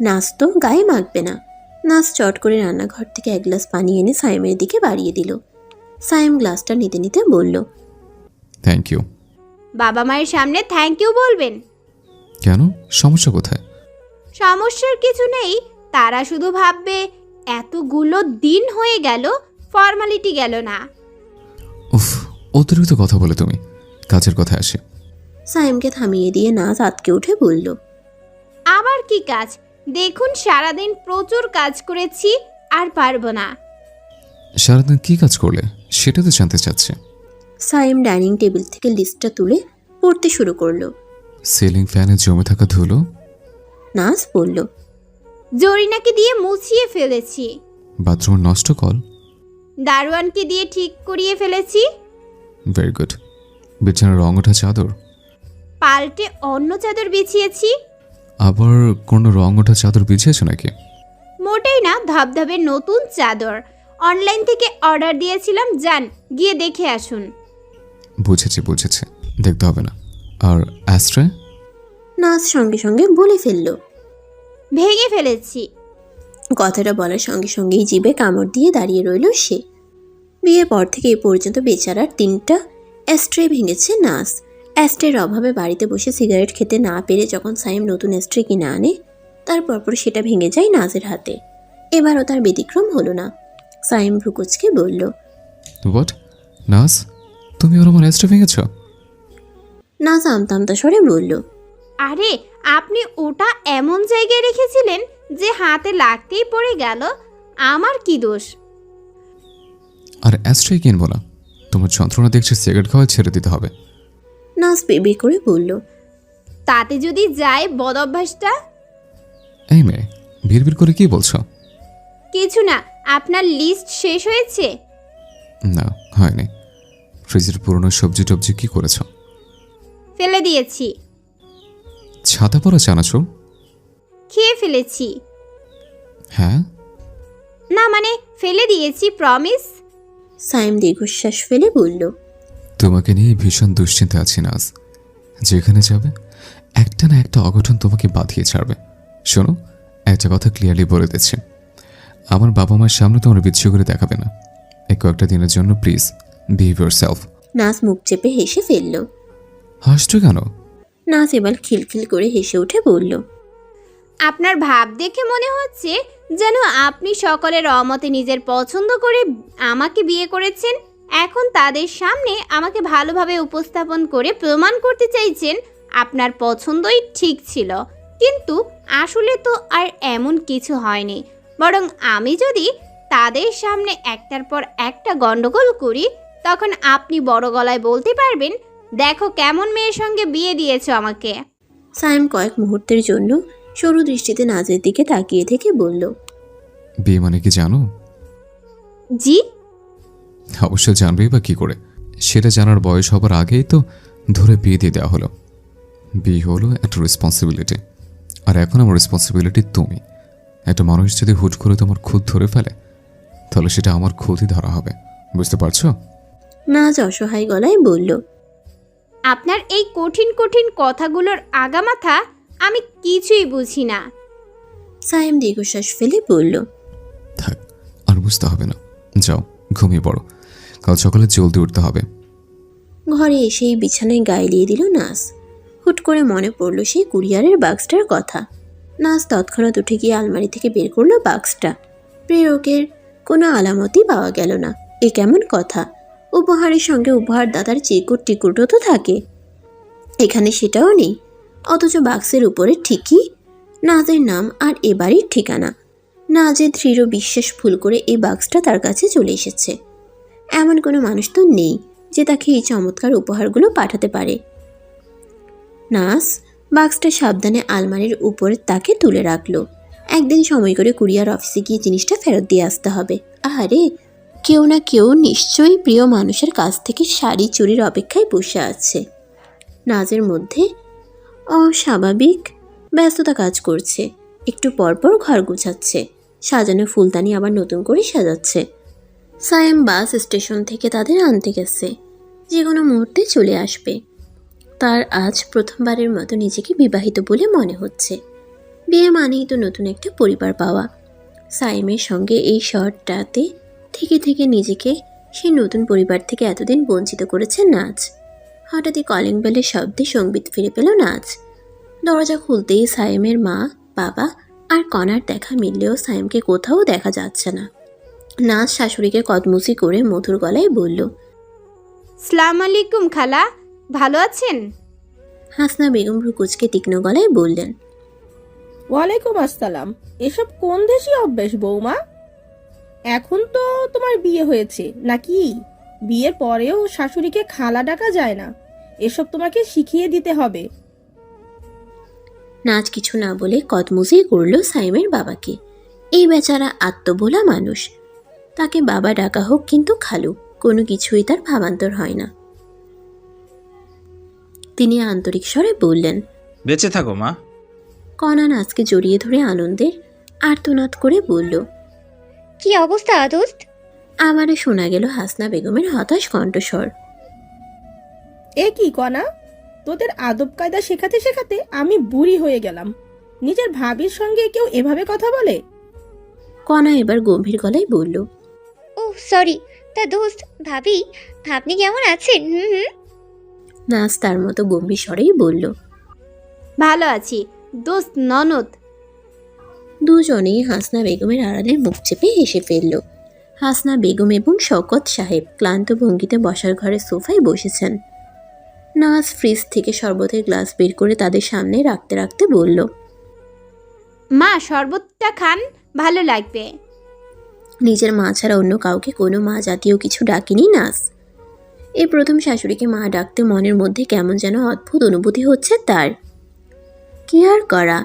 নাজ তো গায়ে মাখবে না। নাজ চট করে রান্নাঘর থেকে এক গ্লাস পানি এনে সায়েমের দিকে বাড়িয়ে দিল। সায়েম গ্লাসটা নিতে নিতে বলল, থ্যাংক ইউ। বাবা মায়ের সামনে থ্যাংক ইউ বলবেন? কেন, সমস্যা কোথায়? সমস্যার কিছু নেই, তারা শুধু ভাববে এতগুলো দিন হয়ে গেল ফর্মালিটি গেল না। উফ, অতিরিক্ত কথা বলে তুমি, কাজের কথা আসে। সায়েমকে থামিয়ে দিয়ে নাজ আতকে উঠে বলল, আবার কি কাজ? দেখুন সারাদিন প্রচুর কাজ করেছি, আর পারবো না। সারাদিন কি কাজ করলে সেটা তো জানতে চাচ্ছে। সায়েম ডাইনিং টেবিল থেকে লিস্টটা তুলে পড়তে শুরু করলো। সিলিং ফ্যানে জমে থাকা ধুলো। নাজ বলল, জরিনাকে দিয়ে মুছিয়ে ফেলেছি, বাথরুমের নষ্ট কল। দারোয়ানকে দিয়ে ঠিক করিয়ে ফেলেছি, ভেরি গুড। বিছানার রং ওঠা চাদর। পাল্টে অন্য চাদর বিছিয়েছি। আবার কোনো রং ওঠা চাদর বিছিয়েছো নাকি? মোটেই না, ধবধবে নতুন চাদর। অনলাইন থেকে অর্ডার দিয়েছিলাম, যান গিয়ে দেখে আসুন। বুঝেছি বুঝেছি, দেখতে হবে না। আর অ্যাস্ট্রে? নাজ সঙ্গে সঙ্গে বলে ফেলল, ভেঙে ফেলেছি। কথাটা বলার সঙ্গে সঙ্গেই জিভে কামড় দিয়ে দাঁড়িয়ে রইল সে। বিয়ের পর থেকে এ পর্যন্ত বেচারার 3টা অ্যাস্ট্রে ভেঙেছে নাস। অ্যাস্ট্রের অভাবে বাড়িতে বসে সিগারেট খেতে না পেরে যখন সাইম নতুন অ্যাস্ট্রে কিনে আনে, তার পরপর সেটা ভেঙে যায় নাজের হাতে। এবারও তার ব্যতিক্রম হলো না। সাইম ভ্রুকুচকে বলল, হোয়াট? নাস, তুমি ওর আমার অ্যাস্ট্রে ভেঙেছ? নাজ আমতা স্বরে বলল, আরে আপনি ওটা এমন জায়গায় রেখেছিলেন যে হাতে লাগতেই পড়ে গেল। আমার কি দোষ? আর অ্যাস্ট্রে কিনবো না। তোমার যন্ত্রণা দেখছে, সিগারেট খাওয়া ছেড়ে দিতে হবে। নাজ বেবে করে বলল, তাতে যদি যায় বদ অভ্যাসটা? এই মেয়ে, ভিড় করে কি বলছো? কিছু না, আপনার লিস্ট শেষ হয়েছে? না, হয়নি। ফ্রিজের পুরনো সবজি টবজি কি করেছ? ফেলে দিয়েছি। ছাতা পরা চানাচুর? খেয়ে ফেলেছি। হ্যাঁ? না মানে ফেলে দিয়েছি, প্রমিস। সাইম দীর্ঘশ্বাস ফেলে বলল, তোমাকে নিয়ে ভীষণ দুশ্চিন্তা আছি নাজ। যেখানে যাবে একটা না একটা অঘটন তোমাকে বাঁধিয়ে ছাড়বে। শোনো, একটা কথা ক্লিয়ারলি বলে দিচ্ছি, আমার বাবা মার সামনে তোমার বিচ্ছু করে দেখাবে না। এই কয়েকটা দিনের জন্য প্লিজ বিহেভ ইয়োরসেলফ। নাজ মুখ চেপে হেসে ফেলল। হাসছো কেন? নাজ এবার খিলখিল করে হেসে উঠে বলল, আপনার ভাব দেখে মনে হচ্ছে যেন আপনি সকলের অমতে নিজের পছন্দ করে আমাকে বিয়ে করেছেন। এখন তাদের সামনে আমাকে ভালোভাবে উপস্থাপন করে প্রমাণ করতে চাইছেন আপনার পছন্দই ঠিক ছিল। কিন্তু আসলে তো আর এমন কিছু হয়নি। বরং আমি যদি তাদের সামনে একটার পর একটা গন্ডগোল করি, তখন আপনি বড় গলায় বলতে পারবেন, দেখো কেমন মেয়ের সঙ্গে বিয়ে দিয়েছো আমাকে। সাইম কয়েক মুহূর্তের জন্য সরু দৃষ্টিতে নাজের দিকে তাকিয়ে থেকে বলল, বিয়ে মানে কি জানো? জি। অবশ্য জানবেই বা কি করে? সেটা জানার বয়স হবার আগেই তো ধরে বিয়ে দিয়ে দেওয়া হলো। বিয়ে হলো একটা রেসপন্সিবিলিটি, আর এখন আমার রেসপন্সিবিলিটি তুমি। একটা মানুষ যদি হুট করে তোমার খুদ ধরে ফেলে, তাহলে সেটা আমার খুদই ধরা হবে। বুঝতে পারছো? নাজ অসহায় গলায় বলল, আপনার এই কঠিন কঠিন কথাগুলোর আগামাথা আমি কিছুই বুঝি না। সাইম দীর্ঘশ্বাস ফেলে বলল, থাক, আর বুঝতে হবে না। যাও, ঘুমিয়ে পড়ো। কাল সকালে জলদি উঠতে হবে। ঘরে এসেই বিছানায় গায়ে দিল নাজ। হুট করে মনে পড়ল সেই কুরিয়ারের বাক্সটার কথা। নাজ তৎক্ষণাৎ উঠে গিয়ে আলমারি থেকে বের করলো বাক্সটা। প্রেরকের কোনো আলামতই পাওয়া গেল না। এ কেমন কথা? উপহারের সঙ্গে উপহার দাতার চিরকুট টিকুটও তো থাকে, এখানে সেটাও নেই। অথচ বাক্সের উপরে ঠিকই নাজের নাম আর এ বাড়ির ঠিকানা। নাজের দৃঢ় বিশ্বাস ভুল করে এই বাক্সটা তার কাছে চলে এসেছে। এমন কোনো মানুষ তো নেই যে তাকে এই চমৎকার উপহারগুলো পাঠাতে পারে। নাজ বাক্সটা সাবধানে আলমারির উপরে তাকে তুলে রাখলো। একদিন সময় করে কুরিয়ার অফিসে গিয়ে জিনিসটা ফেরত দিয়ে আসতে হবে। আরে, কেউ না কেউ নিশ্চয়ই প্রিয় মানুষের কাছ থেকে শাড়ি চুরির অপেক্ষায় বসে আছে। নাজের মধ্যে অস্বাভাবিক ব্যস্ততা কাজ করছে। একটু পরপর ঘর গুছাচ্ছে, সাজানো ফুলদানি আবার নতুন করে সাজাচ্ছে। সায়েম বাস স্টেশন থেকে তাদের আনতে গেছে, যে কোনো মুহূর্তে চলে আসবে। তার আজ প্রথমবারের মতো নিজেকে বিবাহিত বলে মনে হচ্ছে। বিয়ে মানেই তো নতুন একটা পরিবার পাওয়া। সায়েমের সঙ্গে এই শহরটাতে থেকে থেকে নিজেকে সেই নতুন পরিবার থেকে এতদিন বঞ্চিত করেছে নাজ। হঠাৎই কলিং বেলের শব্দে সংবিত ফিরে পেল নাজ। দরজা খুলতেই সায়েমের মা, বাবা আর কনার দেখা মিললেও সায়েমকে কোথাও দেখা যাচ্ছে না। নাজ শাশুড়িকে কদমুচি করে মধুর গলায় বলল, সালাম আলাইকুম খালা, ভালো আছেন? হাসনা বেগম ভ্রুকুচকে তীক্ষ্ণ গলায় বললেন, ওয়ালাইকুম আসসালাম। এসব কোন দেশি অভ্যেস বৌমা? এখন তো তোমার বিয়ে হয়েছে নাকি? বিয়ের পরেও শাশুড়িকে খালা ডাকা যায় না। এসব তোমাকে শিখিয়ে দিতে হবে। নাজ কিছু না বলে কদমুচি করল সাইমের বাবাকে। এই বেচারা আত্মবোলা মানুষ, তাকে বাবা ডাকা হোক কিন্তু খালু, কোনো কিছুই তার ভাবান্তর হয় না। তিনি আন্তরিক স্বরে বললেন, বেঁচে থাকো মা। কনা নাজকে জড়িয়ে ধরে আনন্দের আর্তনাদ করে বলল। কি অবস্থা দোস্ত? আমারও শোনা গেল হাসনা বেগমের হতাশ কণ্ঠস্বর। এ কি কনা, তোদের আদব কায়দা শেখাতে শেখাতে আমি বুড়ি হয়ে গেলাম। নিজের ভাবির সঙ্গে কেউ এভাবে কথা বলে? কনা এবার গম্ভীর গলায় বলল, ও সরি। তা দোস্ত, ভাবি আপনি কেমন আছেন? হুম। নাজ তার মতো গম্ভীর স্বরেই বলল। ভালো আছি দোস্ত ননদ। দুজনেই হাসনা বেগমের আড়ালে মুখ চেপে হেসে ফেলল। হাসনা বেগম এবং শওকত সাহেব ক্লান্ত ভঙ্গিতে বসার ঘরে সোফায় বসেছেন। নাজ ফ্রিজ থেকে শরবতের গ্লাস বের করে তাদের সামনে রাখতে রাখতে বলল, মা শরবতটা খান, ভালো লাগবে। নিজের মা ছাড়া অন্য কাউকে কোনো মা জাতীয় কিছু ডাকেনি নাজ। এই প্রথম শাশুড়িকে মা ডাকতে মনের মধ্যে কেমন যেন অদ্ভুত অনুভূতি হচ্ছে তার। কি আর করা,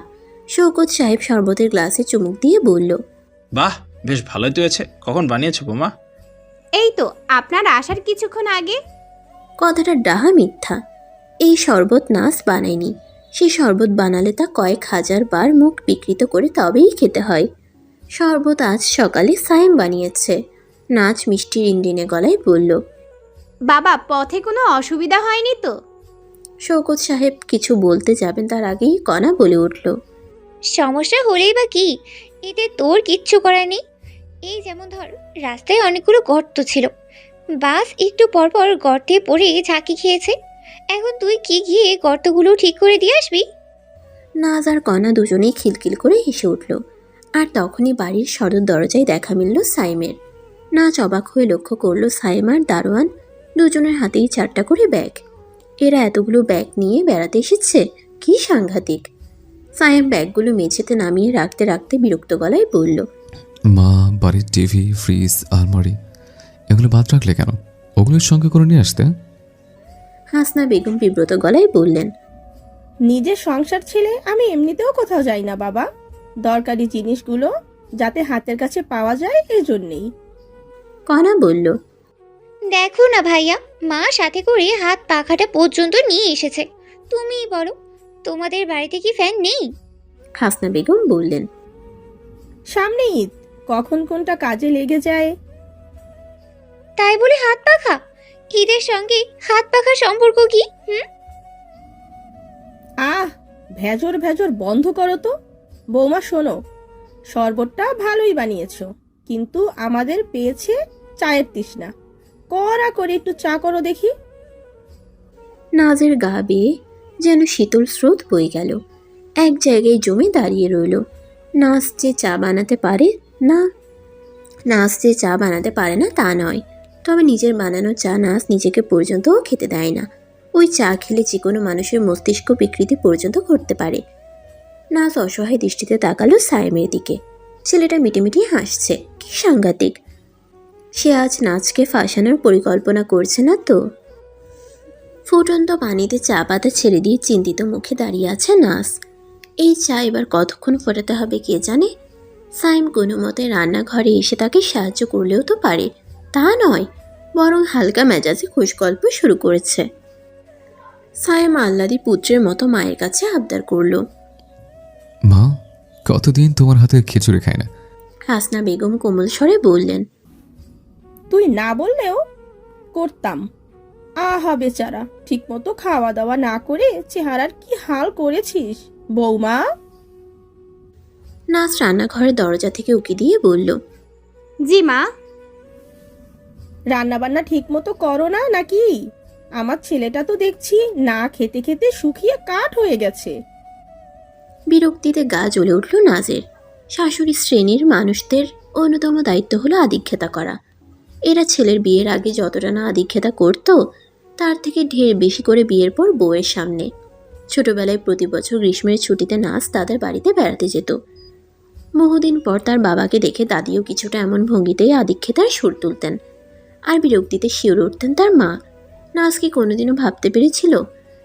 শওকত সাহেব শরবতের গ্লাসে চুমুক দিয়ে বলল, বাহ, বেশ ভালোই তো হয়েছে। কখন বানিয়েছো বৌমা? এই তো আপনার আসার কিছুক্ষণ আগে। কথাটা ডাহা মিথ্যা। এই শরবত নাজ বানায়নি। সে শরবত বানালে তা কয়েক হাজার বার মুখ বিকৃত করে তবেই খেতে হয়। শরবত আজ সকালে সাইম বানিয়েছে। নাচ মিষ্টি রিনরিনে গলায় বলল। বাবা পথে কোনো অসুবিধা হয়নি তো? শওকত সাহেব কিছু বলতে যাবেন তার আগেই কণা বলে উঠল, সমস্যা হলেই বা কি, এতে তোর কিচ্ছু করার নেই। এই যেমন ধর, রাস্তায় অনেকগুলো গর্ত ছিল, বাস একটু পরপর গর্তে পড়ে ঝাঁকি খেয়েছে। এখন তুই কি গিয়ে গর্তগুলো ঠিক করে দিয়ে আসবি? নাজ আর কণা দুজনেই খিলখিল করে হেসে উঠল। আর তখনই বাড়ির সদর দরজায় দেখা মিলল সাইমের। নাচ অবাক হয়ে লক্ষ্য করলো সাইম আর দারোয়ান দুজনের হাতেই 4টা করে ব্যাগ। এরা এতগুলো ব্যাগ নিয়ে বেড়াতে এসেছে, কি সাংঘাতিক। সাইম ব্যাগগুলো মেঝেতে নামিয়ে রাখতে রাখতে বিরক্ত গলায় বলল, মা, বাড়ির টিভি, ফ্রিজ, আলমারি এগুলো বাদ রাখলে কেন? ওগুলোর সঙ্গে করে নিয়ে আসতে। হাসনা বেগম বিব্রত গলায় বললেন, নিজের সংসার ছেলে আমি এমনিতেও কোথাও যাই না বাবা, দরকারি জিনিসগুলো যাতে হাতের কাছে পাওয়া যায় এজন্যেই। কণা বলল, দেখো না ভাইয়া, মা সাথে করে হাত পাখাটা পর্যন্ত নিয়ে এসেছে। তুমিই বলো, তোমাদের বাড়িতে কি ফ্যান নেই? হাসনা বেগম বললেন, সামনে ঈদ, কখন কোনটা কাজে লেগে যায়। তাই বলে হাত পাখা? ঈদের সঙ্গে হাত পাখার সম্পর্ক কি? আহ, ভেজর ভেজর বন্ধ করো তো। বৌমা শোনো, শরবতটা ভালোই বানিয়েছো, কিন্তু আমাদের পেয়েছে চায়ের তৃষ্ণা। কড়া করে একটু চা করো দেখি। নাজের গা বেয়ে যেন শীতল স্রোত বয়ে গেল। এক জায়গায় জমে দাঁড়িয়ে রইল। নাজ যে চা বানাতে পারে না, নাজ যে চা বানাতে পারে না তা নয়, তবে নিজের বানানো চা নাজ নিজেকে পর্যন্তও খেতে দেয় না। ওই চা খেলে যে কোনো মানুষের মস্তিষ্ক বিকৃতি পর্যন্ত করতে পারে। নাজ অসহায় দৃষ্টিতে তাকালো সাইমের দিকে। ছেলেটা মিটিমিটি হাসছে, কি সাংঘাতিক। সে আজ নাচকে ফাঁসানোর পরিকল্পনা করছে না তো? ফুটন্ত পানিতে চা পাতা ছেড়ে দিয়ে চিন্তিত মুখে দাঁড়িয়ে আছে নাস। এই চা এবার কতক্ষণ ফোটাতে হবে কে জানে। সাইম কোনো মতে রান্নাঘরে এসে তাকে সাহায্য করলেও তো পারে, তা নয়, বরং হালকা মেজাজে খুশগল্প শুরু করেছে। সাইম আহ্লাদি পুত্রের মতো মায়ের কাছে আবদার করলো, মা, কতদিন তোমার হাতে খিচুড়ি খাই না। হাসনা বেগম কোমল স্বরে বললেন, তুই না বললেও করতাম। আহা বেচারা, ঠিক মতো খাওয়া দাওয়া না করে চেহারার কি হাল করেছিস বৌমা। নাস রান্নাঘরের দরজা থেকে উকি দিয়ে বলল, জি মা। রান্না বান্না ঠিক মতো করো না নাকি? আমার ছেলেটা তো দেখছি না খেতে খেতে শুকিয়ে কাঠ হয়ে গেছে। বিরক্তিতে গা জ্বলে উঠল নাজের। শাশুড়ি শ্রেণীর মানুষদের অন্যতম দায়িত্ব হলো আদিক্ষেতা করা। এরা ছেলের বিয়ের আগে যতটা না আদিক্ষেতা করত, তার থেকে ঢের বেশি করে বিয়ের পর বউয়ের সামনে। ছোটবেলায় প্রতি বছর গ্রীষ্মের ছুটিতে নাজ তাদের বাড়িতে বেড়াতে যেত। বহুদিন পর তার বাবাকে দেখে দাদিও কিছুটা এমন ভঙ্গিতেই আদিক্ষেতার সুর তুলতেন। আর বিরক্তিতে শিউরে উঠতেন তার মা। নাজ কি কোনোদিনও ভাবতে পেরেছিল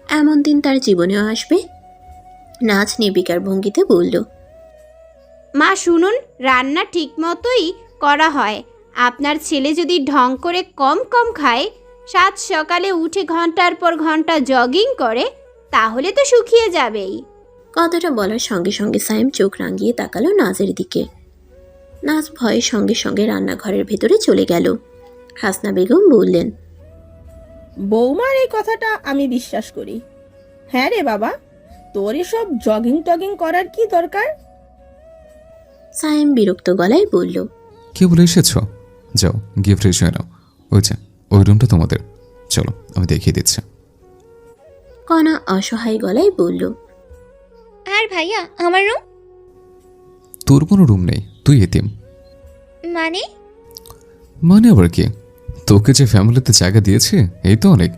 এমন দিন তার জীবনেও আসবে? নাচ নির্বিকার ভঙ্গিতে বলল, মা শুনুন, রান্না ঠিক মতোই করা হয়। আপনার ছেলে যদি ঢং করে কম কম খায়, সাত সকালে উঠে ঘন্টার পর ঘন্টা জগিং করে, তাহলে তো শুকিয়ে যাবেই। কথাটা বলার সঙ্গে সঙ্গে সাইম চোখ রাঙিয়ে তাকালো নাজের দিকে। নাজ ভয়ের সঙ্গে সঙ্গে রান্নাঘরের ভেতরে চলে গেল। হাসনা বেগম বললেন, বৌমার এই কথাটা আমি বিশ্বাস করি। হ্যাঁ রে বাবা, তোর এসব জগিং টগিং করার কি দরকার? সাইম বিরক্ত গলায় বলল, কে বলে এসেছ? যাও গিয়ে ফ্রেশ হয়ে নাও। ওই রুমটা তোমাদের, চলো আমি দেখিয়ে দিচ্ছি। কণা অসহায় গলায় বলল, আর ভাইয়া আমার রুম তোর কোনো রুম নেই, তুই এতিম। মানে? মানে আবার কি? তোকে যে ফ্যামিলিতে জায়গা দিয়েছে এই তো অনেক।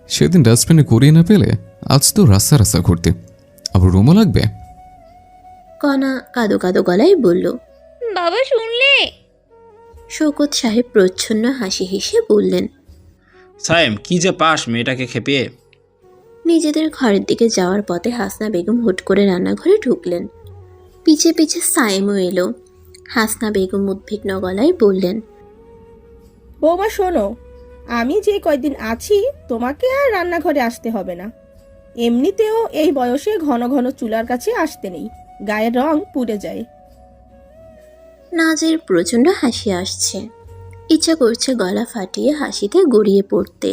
সেদিন ডাস্টবিনে করিয়ে না পেলে আজ তো রাস্তা রাস্তা ঘুরতে, আবার রুমও লাগবে? কণা কাদো কাদো গলায় বলল। বাবা শুনলে? শওকত সাহেব প্রচ্ছন্ন হাসি হেসে বললেন। সায়েম কি যে পাস মেয়েটাকে খেপিয়ে। নিজেদের ঘরের দিকে যাওয়ার পথে হাসনা বেগম হুট করে রান্নাঘরে ঢুকলেন। পিছে পিছে সায়েমও এলো। হাসনা বেগম উদ্বিগ্ন গলায় বললেন, বৌমা শোনো, আমি যে কয়দিন আছি তোমাকে আর রান্নাঘরে আসতে হবে না। এমনিতেও এই বয়সে ঘন ঘন চুলার কাছে আসতে নেই, গায়ের রং পুড়ে যায়। নাজের প্রচণ্ড হাসি আসছে। ইচ্ছা করছে গলা ফাটিয়ে হাসিতে গড়িয়ে পড়তে,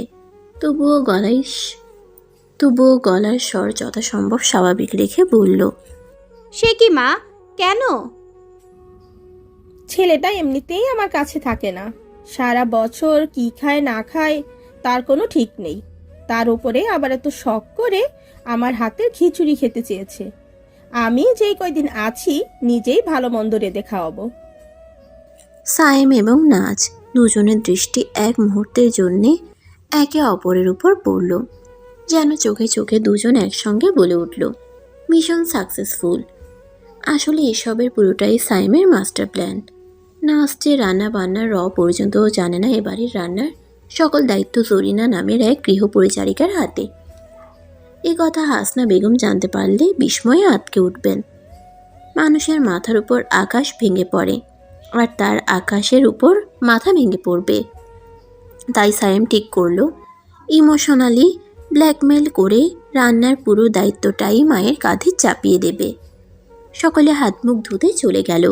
তবুও গলার স্বর যথাসম্ভব স্বাভাবিক রেখে বলল, সে কি মা, কেন? ছেলেটা এমনিতেই আমার কাছে থাকে না, সারা বছর কি খায় না খায় তার কোনো ঠিক নেই। তার উপরে আবার এত শখ করে আমার হাতের খিচুড়ি খেতে চেয়েছে। আমি যেই কয়দিন আছি নিজেই ভালো মন্দ রেঁধে খাওয়াবো। সায়েম এবং নাজ দুজনের দৃষ্টি এক মুহূর্তের জন্যে একে অপরের উপর পড়ল। যেন চোখে চোখে দুজন একসঙ্গে বলে উঠল, মিশন সাকসেসফুল। আসলে এসবের পুরোটাই সাইমের মাস্টার প্ল্যান। নাজ যে রান্না বান্নার পর্যন্তও জানে না, এবারের রান্নার সকল দায়িত্ব জরিনা নামের এক গৃহপরিচারিকার হাতে। এ কথা হাসনা বেগম জানতে পারলে বিস্ময়ে আটকে উঠবেন। মানুষের মাথার উপর আকাশ ভেঙে পড়ে, আর তার আকাশের উপর মাথা ভেঙে পড়বে। তাই সায়েম ঠিক করলো ইমোশনালি ব্ল্যাকমেল করে রান্নার পুরো দায়িত্বটাই মায়ের কাঁধে চাপিয়ে দেবে। সকলে হাত মুখ ধুতে চলে গেল।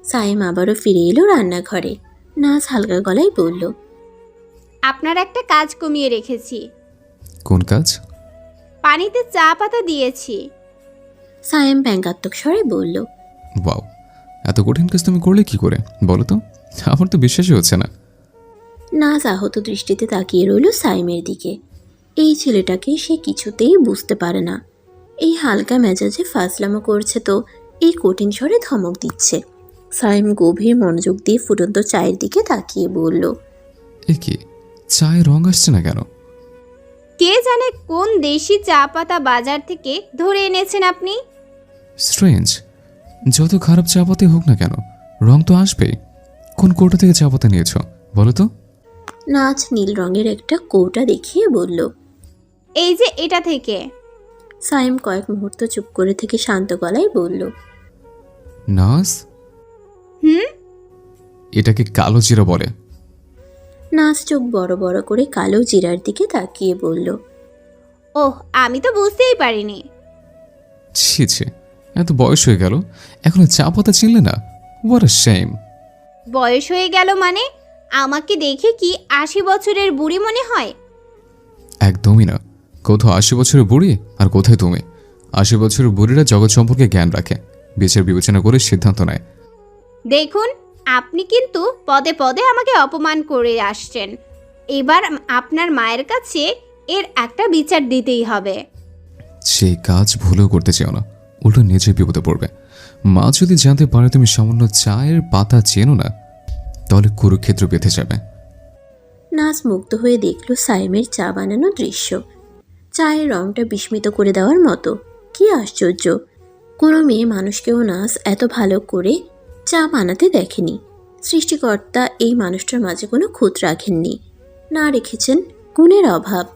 সায়েম আবারও ফিরে এলো রান্নাঘরে। নাজ হালকা গলায় বলল, আপনার একটা কাজ কমিয়ে রেখেছি। কোন কাজ? পানিতে চা পাতা দিয়েছি। সায়েম ব্যঙ্গাত্মক স্বরে বলল, বাও, এত কঠিন কাজ তুমি করলে কি করে বলো তো? আমার তো বিশ্বাসই হচ্ছে না। নাজ আহত দৃষ্টিতে তাকিয়ে রইল সাইমের দিকে। এই ছেলেটাকে সে কিছুতেই বুঝতে পারে না। এই হালকা মেজাজে ফাজলামো করছে তো এই কঠিন স্বরে ধমক দিচ্ছে। সাইম গভীর মনোযোগ দিয়ে ফুটন্ত চায়ের দিকে তাকিয়ে বলল, এ কি, চায়ে রং আসছে না কেন? কে জানে কোন দেশি চা পাতা বাজার থেকে ধরে এনেছেন আপনি। স্ট্রেঞ্জ, যত খারাপ চা পাতা হোক না কেন রং তো আসবেই। কোন কৌটা থেকে চা পাতা নিয়েছ বলো তো? নাজ নীল রঙের একটা কৌটা দেখিয়ে বলল, এই যে এটা থেকে। সাইম কয়েক মুহূর্ত চুপ করে থেকে শান্ত গলায় বলল, নাজ, হুম, এটাকে কালো জিরা বলে। নাজ চোখ বড় বড় করে কালো জিরার দিকে তাকিয়ে বলল, ওহ, আমি তো বুঝতেই পারিনি। ছি ছি, এত বয়স হয়ে গেল এখনো চা পাতা চিনলে না? What a shame. বয়স হয়ে গেল মানে? আমাকে দেখে কি 80 বছরের বুড়ি মনে হয়? একদমই না। কোথাও 80 বছরের বুড়ি আর কোথায় তুমি। 80 বছরের বুড়িরা জগৎ সম্পর্কে জ্ঞান রাখে, বিচার বিবেচনা করে সিদ্ধান্ত নেয়। দেখুন, আপনি কিন্তু পদে পদে আমাকে অপমান করে আসছেন। এবার আপনার মায়ের কাছে এর একটা বিচার দিতেই হবে। সেই কাজ ভুলেও করতে চাও না, উল্টো নিজে বিপদে পড়বে। মা যদি জানতে পারে তুমি সামান্য চায়ের পাতা চেনো না, তাহলে কুরুক্ষেত্র বেঁধে যাবে। নাজ মুগ্ধ হয়ে দেখল সাইমের চা বানানো দৃশ্য। চায়ের রংটা বিস্মিত করে দেওয়ার মতো। কি আশ্চর্য, কোনো মেয়ে মানুষকেও নাজ এত ভালো করে চা বানাতে দেখেনি। সৃষ্টিকর্তা এই মানুষটার মাঝে কোনো খুঁত রাখেননি, না রেখেছেন গুণের অভাব।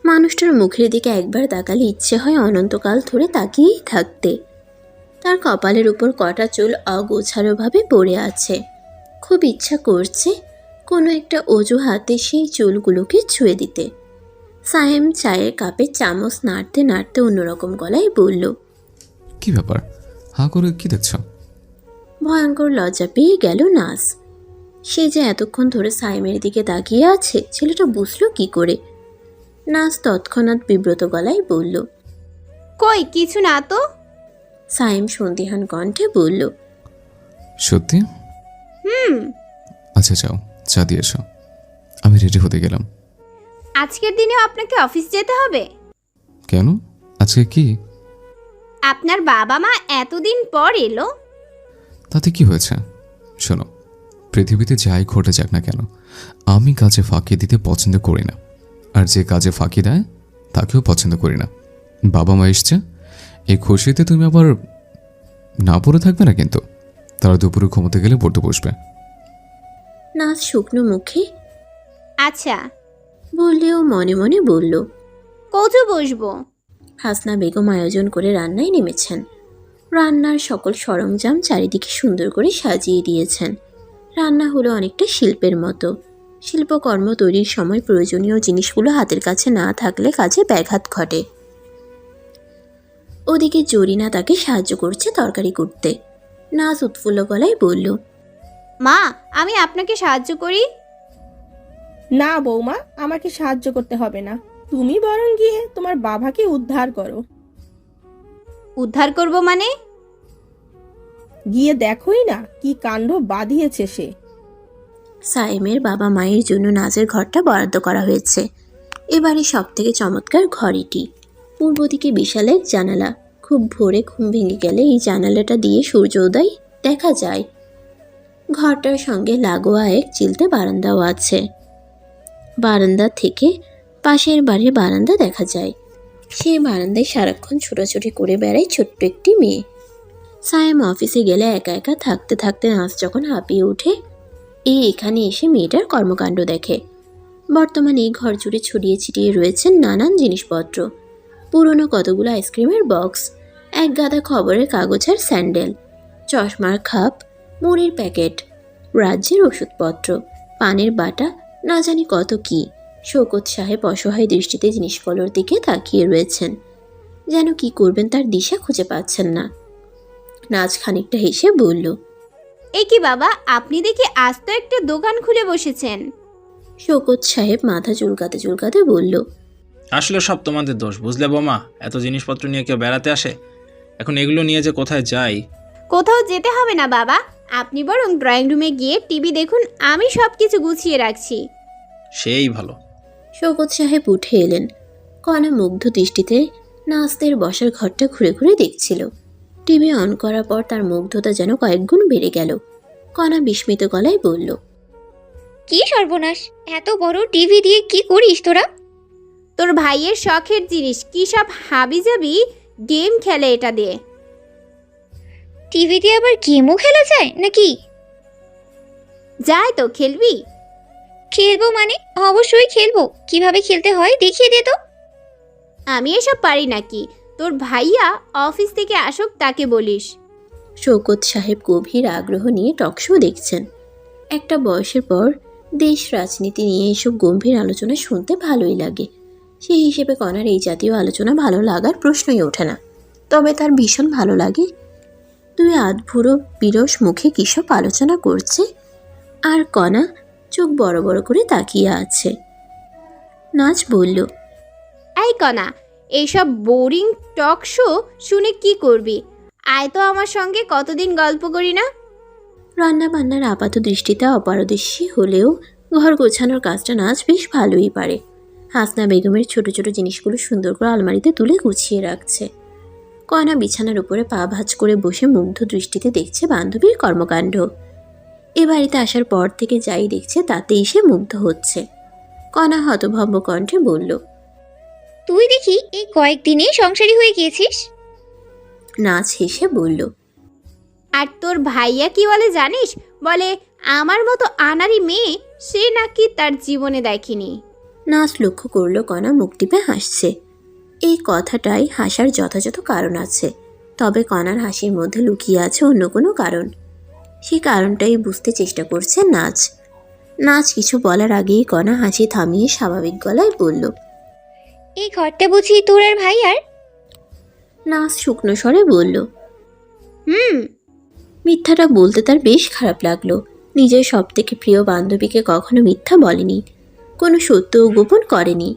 মানুষটার মুখের দিকে একবার তাকালে ইচ্ছে হয় অনন্তকাল ধরে তাকিয়েই থাকতে। তার কপালের উপর কটা চুল অগোছালোভাবে পড়ে আছে। খুব ইচ্ছা করছে কোনো একটা অজুহাতে সেই চুলগুলোকে ছুঁয়ে দিতে। সায়েম চায়ের কাপে চামচ নাড়তে নাড়তে অন্যরকম গলায় বলল, কি ব্যাপার, হাঁ করে কি দেখছ? ভয়ঙ্কর লজ্জা পেয়ে গেল নাজ। সে যে এতক্ষণ ধরে সাইমের দিকে তাকিয়ে আছে ছেলেটা বুঝলো কি করে? নাজ তৎক্ষণাৎ বিব্রত গলায় বলল, কই কিছু না তো। সাইম সন্দিহান কণ্ঠে বলল, সত্যি? হুম, আচ্ছা যাও, চা দিয়ে এসো। আমি রেডি হতে গেলাম। আজকের দিনেও আপনাকে অফিস যেতে হবে? কেন? আজকে কি? আপনার বাবা মা এতদিন পর এলো। তাতে কি হয়েছে? শোনো, পৃথিবীতে যাই ঘটে যাক না কেন, আমি কাজে ফাঁকি দিতে পছন্দ করি না, আর যে কাজে ফাঁকি দেয় তাকেও পছন্দ করি না। বাবা মা এসছে, এই খুশিতে তুমি আবার না পড়ে থাকবে না কিন্তু। তারা দুপুরে ঘুমোতে গেলে পড়তে বসবে। নাচ শুকনো মুখে আচ্ছা, বললেও মনে মনে বলল। কত বসবো? হাসনা বেগম আয়োজন করে রান্নায় নেমেছেন। রান্নার সকল সরঞ্জাম চারিদিকে সুন্দর করে সাজিয়ে দিয়েছেন। রান্না হলো অনেকটা শিল্পের মতো। শিল্পকর্ম তৈরির সময় প্রয়োজনীয় জিনিসগুলো হাতের কাছে না থাকলে কাজে ব্যাঘাত ঘটে। ওদিকে জরিনা তাকে সাহায্য করছে তরকারি করতে। নাচ উৎফুল্ল গলায় বলল, মা, আমি আপনাকে সাহায্য করি? না বৌমা, আমাকে সাহায্য করতে হবে না। তুমি বরং গিয়ে তোমার বাবাকে উদ্ধার করো। উদ্ধার করব মানে? গিয়ে দেখোই না কি কাণ্ড বাঁধিয়েছে সে। সাইমের বাবা মায়ের জন্য নাচের ঘরটা বরাদ্দ করা হয়েছে। এবারে সব থেকে চমৎকার ঘর এটি। পূর্ব দিকে বিশাল এক জানালা। খুব ভোরে ঘুম ভেঙে গেলে এই জানালাটা দিয়ে সূর্যোদয় দেখা যায়। ঘরটার সঙ্গে লাগোয়া এক চিলতে বারান্দাও আছে। বারান্দা থেকে পাশের বাড়ির বারান্দা দেখা যায়। সেই বারান্দায় সারাক্ষণ ছোটাছুটি করে বেড়ায় ছোট্ট একটি মেয়ে। সায়েম অফিসে গেলে একা একা থাকতে থাকতে নাচ যখন হাঁপিয়ে ওঠে, এখানে এসে মেয়েটার কর্মকাণ্ড দেখে। বর্তমানে এই ঘর জুড়ে ছড়িয়ে ছিটিয়ে রয়েছেন নানান জিনিসপত্র। পুরনো কতগুলো আইসক্রিমের বক্স, এক গাদা খবরের কাগজ আর স্যান্ডেল, চশমার খাপ, মুড়ির প্যাকেট, রাজ্যের ওষুধপত্র, পানের বাটা, না জানি কত কি। শৌকত সাহেব অসহায় দৃষ্টিতে জিনিসগুলোর দিকে তাকিয়ে রয়েছেন, যেন কি করবেন তার দিশা খুঁজে পাচ্ছেন না। নাচ খানিকটা হেসে বলল, এ কি বাবা, আপনি দেখি আজ তো একটা দোকান খুলে বসেছেন। শৌকত সাহেব মাথা চুলকাতে চুলকাতে বলল, আসলে সব তোমাদের দোষ, বুঝলে বোমা? এত জিনিসপত্র নিয়ে কেউ বেড়াতে আসে, এখন এগুলো নিয়ে যে কোথায় যাই। কোথাও যেতে হবে না বাবা, আপনি বরং ড্রয়িং রুমে গিয়ে টিভি দেখুন, আমি সব কিছু গুছিয়ে রাখছি। সেই ভালো। শৌকত সাহেব উঠে এলেন। কণা মুগ্ধ দৃষ্টিতে নাচদের বসার ঘরটা ঘুরে ঘুরে দেখছিল। টিভি অন করার পর তার মুগ্ধতা যেন কয়েকগুণ বেড়ে গেল। কণা বিস্মিত গলায় বলল, কি সর্বনাশ! এত বড় টিভি দিয়ে কি করিস তোরা? তোর ভাইয়ের শখের জিনিস, কি সব হাবিজাবি গেম খেলে এটা দিয়ে। টিভি দিয়ে আবার গেমও খেলা যায় নাকি? যাই তো, খেলবি? খেলবো মানে? অবশ্যই খেলবো। কিভাবে খেলতে হয় দেখিয়ে দে তো। আমি এসব পারি নাকি? তোর ভাইয়া অফিস থেকে আসুক, তাকে বলিস। শৌকত সাহেব গভীর আগ্রহ নিয়ে টকশো দেখছেন। একটা বয়সের পর দেশ রাজনীতি নিয়ে এসব গম্ভীর আলোচনা শুনতে ভালোই লাগে। সেই হিসেবে কণার এই জাতীয় আলোচনা ভালো লাগার প্রশ্নই ওঠে না। তবে তার ভীষণ ভালো লাগে। দুই আধভুড়ো বিরস মুখে কিসব আলোচনা করছে, আর কণা চোখ বড় বড় করে তাকিয়ে আছে। নাচ বলল, এই কণা, এইসব বোরিং টক শো শুনে কি করবি? আয় তো আমার সঙ্গে, কতদিন গল্প করি না। রান্না বান্নার আপাত দৃষ্টিতে অপারদর্শী হলেও ঘর গোছানোর কাজটা নাচ বেশ ভালোই পারে। হাসনা বেগমের ছোট ছোট জিনিসগুলো সুন্দর করে আলমারিতে তুলে গুছিয়ে রাখছে। কয়না বিছানার উপরে পা ভাঁজ করে বসে মুগ্ধ দৃষ্টিতে দেখছে বান্ধবীর কর্মকাণ্ড। এ বাড়িতে আসার পর থেকে যাই দেখছে তাতেই সে মুগ্ধ হচ্ছে। কণা হতভম্ব কণ্ঠে বলল, তুই দেখি এই কয়েকদিনে সংসারী হয়ে গিয়েছিস। নাচ হেসে বলল, আর তোর ভাইয়া কি বলে জানিস? বলে আমার মতো আনারি মেয়ে সে নাকি তার জীবনে দেখেনি। নাচ লক্ষ্য করলো কণা মুখ টিপে হাসছে। এই কথাটাই হাসার যথাযথ কারণ আছে, তবে কণার হাসির মধ্যে লুকিয়ে আছে অন্য কোনো কারণ। সেই কারণটাই বুঝতে চেষ্টা করছে নাচ। নাচ কিছু বলার আগেই কণা হাসি থামিয়ে স্বাভাবিক গলায় বলল, এই ঘরটা বুঝি তোর আর ভাই আর? নাচ শুকনো স্বরে বলল, হুম। মিথ্যাটা বলতে তার বেশ খারাপ লাগলো। নিজের সব থেকে প্রিয় বান্ধবীকে কখনো মিথ্যা বলেনি, কোনো সত্যও গোপন করেনি।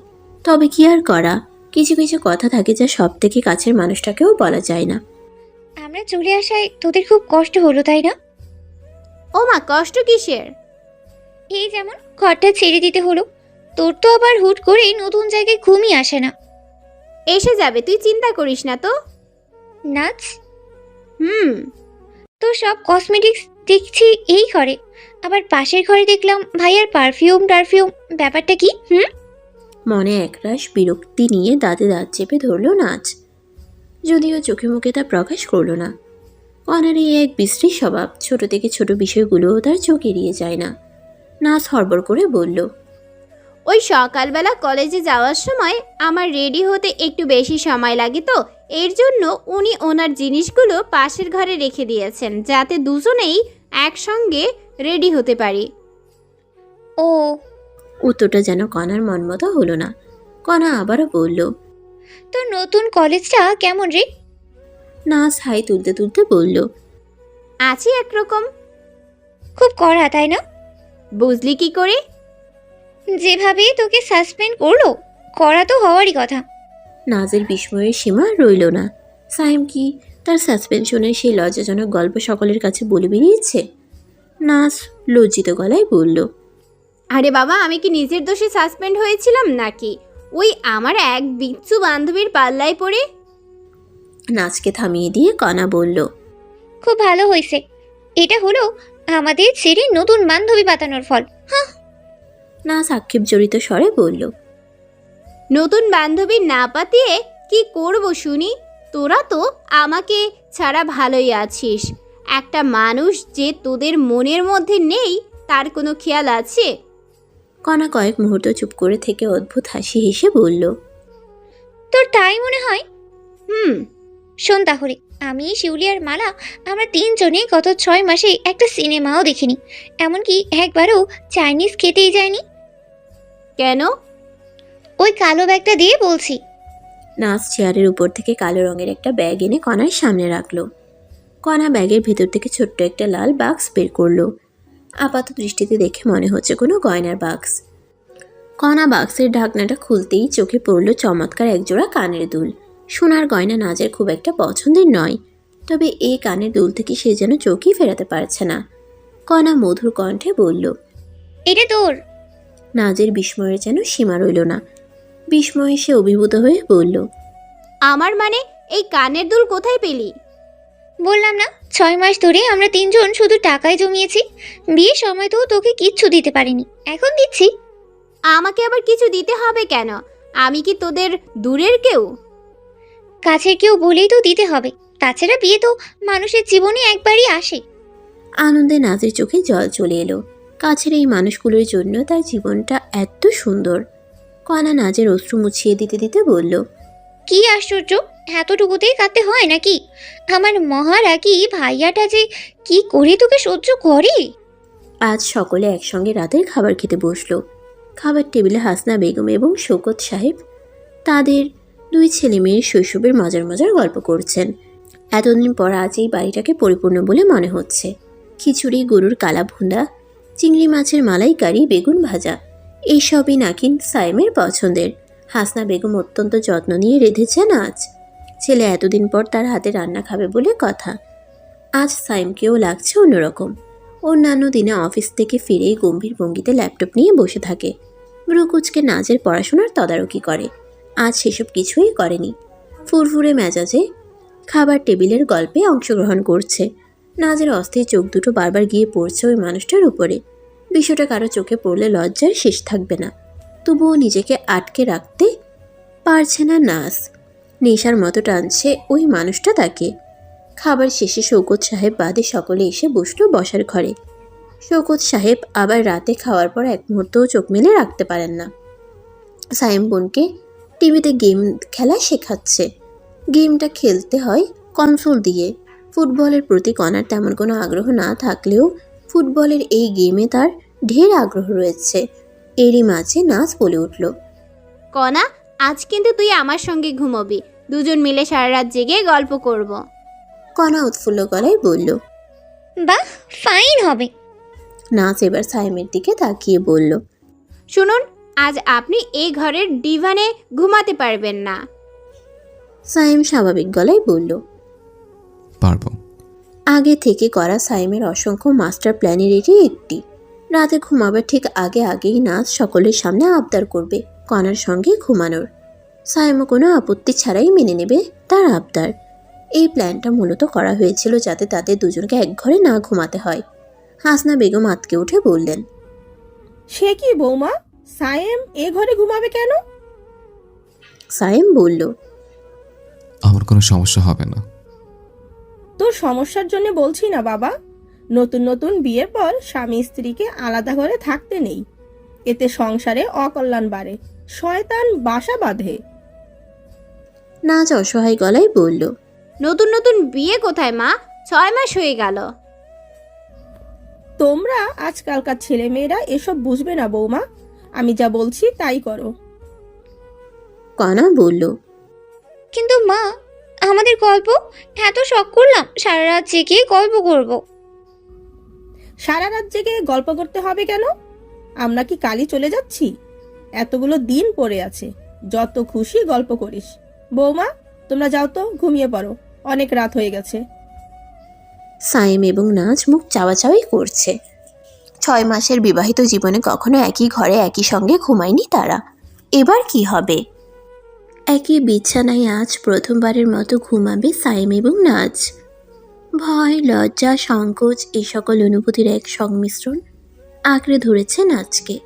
তবে কি আর করা, কিছু কিছু কথা থাকে যা সব থেকে কাছের মানুষটাকেও বলা যায় না। আমরা চলে আসায় তোদের খুব কষ্ট হলো তাই না? ও মা, কষ্ট কিসের? এই যেমন ঘরটা ছেড়ে দিতে হলো, তোর তো আবার হুট করে নতুন জায়গায় ঘুমিয়ে আসে না। এসে যাবে, তুই চিন্তা করিস না তো। নাচ? হুম। তোর সব কসমেটিক্স দেখছি এই ঘরে, আবার পাশের ঘরে দেখলাম ভাইয়ার পারফিউম ব্যাপারটা কি? মনে একরাশ বিরক্তি নিয়ে দাঁতে দাঁত চেপে ধরল নাচ, যদিও চোখে মুখে তা প্রকাশ করলো না। কনার এই এক বিশ্রী স্বভাব, ছোট থেকে ছোট বিষয়গুলোও তার চোখ এড়িয়ে যায় না। নাচ হড়বড় করে বলল, ওই সকালবেলা কলেজে যাওয়ার সময় আমার রেডি হতে একটু বেশি সময় লাগে, তো এর জন্য উনি ওনার জিনিসগুলো পাশের ঘরে রেখে দিয়েছেন, যাতে দুজনেই একসঙ্গে রেডি হতে পারি। ও, উত্তরটা যেন কনার মনমতো হলো না। কনা আবারও বলল, তোর নতুন কলেজটা কেমন রে? নাচ হাই তুলতে তুলতে বলল, আছি একরকম। খুব কড়া তাই না? বুঝলি কি করে? যেভাবে তোকে সাসপেন্ড করলো, কড়া তো হওয়ারই কথা। নাজের বিস্ময়ের সীমা রইল না। সাইম কি তার সাসপেনশনের সেই লজ্জাজনক গল্প সকলের কাছে বলে বেরিয়েছে? নাজ লজ্জিত গলায় বলল, আরে বাবা, আমি কি নিজের দোষে সাসপেন্ড হয়েছিলাম নাকি ওই আমার এক বিচ্ছু বান্ধবীর পাল্লায় পড়ে? নাচকে থামিয়ে দিয়ে কনা বলল, খুব ভালো হয়েছে, এটা হলো আমাদের ছেড়ে নতুন বান্ধবী পাতানোর ফল। নাচ আক্ষেপ জড়িত স্বরে বলল, নতুন বান্ধবী না পাতিয়ে কি করব শুনি? তোরা তো আমাকে ছাড়া ভালোই আছিস। একটা মানুষ যে তোদের মনের মধ্যে নেই তার কোনো খেয়াল আছে? কনা কয়েক মুহূর্ত চুপ করে থেকে অদ্ভুত হাসি হেসে বলল, তোর তাই মনে হয়? হুম। শোন তাহলে, আমি, শিউলি আর মালা, আমরা তিনজনে গত 6 মাসে একটা সিনেমাও দেখিনি, এমনকি একবারও চাইনিজ খেতেই যায়নি। কেন? ওই কালো ব্যাগটা দিয়ে বলছি। নাচ চেয়ারের উপর থেকে কালো রঙের একটা ব্যাগ এনে কনার সামনে রাখলো। কনা ব্যাগের ভেতর থেকে ছোট্ট একটা লাল বাক্স বের করলো। আপাত দৃষ্টিতে দেখে মনে হচ্ছে কোনো গয়নার বাক্স। কনা বাক্সের ঢাকনাটা খুলতেই চোখে পড়ল চমৎকার একজোড়া কানের দুল। সোনার গয়না নাজের খুব একটা পছন্দের নয়, তবে এই কানের দুল থেকে সে যেন চোখই ফেরাতে পারছে না। কনা মধুর কণ্ঠে বলল, এটা তোর? নাজের বিস্ময়ের যেন সীমা রইল না। বিস্ময়ে সে অভিভূত হয়ে বলল, আমার মানে এই কানের দুল কোথায় পেলি? বললাম না, 6 মাস ধরে আমরা তিনজন শুধু টাকায় জমিয়েছি, বিয়ের সময় তো তোকে কিচ্ছু দিতে পারিনি, এখন দিচ্ছি। আমাকে আবার কিছু দিতে হবে কেন? আমি কি তোদের দূরের কেউ? কাছের কেউ বলেই তো দিতে হবে, তাছাড়া বিয়ে তো মানুষের জীবনে একবারই আসে। আনন্দে নাজের চোখে জল চলে এলো। কাছের এই মানুষগুলোর জন্য তার জীবনটা এত সুন্দর। কনা নাজের অশ্রু মুছিয়ে দিতে দিতে বলল, কি আশ্চর্য, এতটুকুতেই কাঁদতে হয় নাকি? আমার মহারাগী ভাইয়াটা যে কি করে তোকে সহ্য করে। আজ সকলে একসঙ্গে রাতের খাবার খেতে বসলো। খাবার টেবিলে হাসনা বেগম এবং শৌকত সাহেব তাদের 2 ছেলে মেয়ের শৈশবের মজার মজার গল্প করছেন। এতদিন পর আজ এই বাড়িটাকে পরিপূর্ণ বলে মনে হচ্ছে। খিচুড়ি, গরুর কালা ভুন্দা, চিংড়ি মাছের মালাইকারি, বেগুন ভাজা, এইসবই নাকি সাইমের পছন্দের। হাসনা বেগম অত্যন্ত যত্ন নিয়ে রেঁধেছেন আজ। ছেলে এতদিন পর তার হাতে রান্না খাবে বলে কথা। আজ সাইমকেও লাগছে অন্যরকম। অন্যান্য দিনে অফিস থেকে ফিরেই গম্ভীর ভঙ্গিতে ল্যাপটপ নিয়ে বসে থাকে। ব্রুকুচকে নাজের পড়াশোনার তদারকি করে। আজ সেসব কিছুই করেনি। ফুরফুরে মেজাজে খাবার টেবিলের গল্পে অংশগ্রহণ করছে। নাজের অস্থির চোখ দুটো বারবার গিয়ে পড়ছে ওই মানুষটার উপরে। বিষয়টা কারো চোখে পড়লে লজ্জার শেষ থাকবে না। তবুও নিজেকে আটকে রাখতে পারছে না নাজ। নেশার মতো টানছে ওই মানুষটা তাকে। খাবার শেষে শৌকত সাহেব বাদে সকলে এসে বসলো বসার ঘরে। শৌকত সাহেব আবার রাতে খাওয়ার পর এক মুহূর্তও চোখ মেলে রাখতে পারেন না। সাইম বোনকে টিভিতে গেম খেলা শেখাচ্ছে। গেমটা খেলতে হয় কনসোল দিয়ে। ফুটবলের প্রতি কনার তেমন কোনো আগ্রহ না থাকলেও ফুটবলের এই গেমে তার ঢের আগ্রহ রয়েছে। এরই মাঝে নাচ বলে উঠল, কনা, আজ কিন্তু তুই আমার সঙ্গে ঘুমোবি। দুজন মিলে সারা রাত জেগে গল্প করব। কনা উৎফুল্ল গলায় বলল। বাহ, ফাইন হবে। নাচ এবার সাইমের দিকে তাকিয়ে বলল, শুনুন, আজ আপনি এই ঘরের ডিভানে ঘুমাতে পারবেন না। সাইম স্বাভাবিক গলায় বলল, পারবো। আগে থেকে করা সাইমের অসংখ্য মাস্টার প্ল্যানের এটি একটি। রাতে ঘুমাবার ঠিক আগেই নাচ সকলের সামনে আবদার করবে কণার সঙ্গে ঘুমানোর। সাইমও কোনো আপত্তি ছাড়াই মেনে নেবে তার আবদার। এই প্ল্যানটা মূলত করা হয়েছিল যাতে তাদের দুজনকে এক ঘরে না ঘুমাতে হয়। হাসনা বেগম আতকে উঠে বললেন, সে কি বৌমা, সায়েম এ ঘরে ঘুমাবে কেন? সাইম বলল, আমার কোনো সমস্যা হবে না। তোর সমস্যার জন্য বলছি না বাবা, নতুন নতুন বিয়ের পর স্বামী স্ত্রীকে আলাদা ঘরে থাকতে নেই, এতে সংসারে অকল্যাণ বাড়ে, শয়তান বাসা বাঁধে। নাচ অসহায় গলায় বলল, নতুন নতুন বিয়ে কোথায় মা, 6 মাস হয়ে গেল। তোমরা আজকালকার ছেলে মেয়েরা এসব বুঝবে না বৌমা, আমি যা বলছি তাই করো। কণা বলল, কিন্তু মা, আমাদের গল্প এত শখ করলাম, সারা রাত জেগে গল্প করব। সারা রাত জেগে গল্প করতে হবে কেন? আমরা কি কালই চলে যাচ্ছি? এতগুলো দিন পড়ে আছে, যত খুশি গল্প করিস। বৌমা, তোমরা যাও তো, ঘুমিয়ে পড়ো, অনেক রাত হয়ে গেছে। সাইম এবং নাচ মুখ চাওয়াচাওয়ি করছে। 6 মাসের বিবাহিত জীবনে কখনো একই ঘরে একই সঙ্গে ঘুমায়নি তারা। এবার কি হবে? একই বিছানায় আজ প্রথমবারের মতো ঘুমাবে সাইম এবং নাচ। ভয়, লজ্জা, সংকোচ এই সকল অনুভূতির এক সংমিশ্রণ আঁকড়ে ধরেছে নাচকে।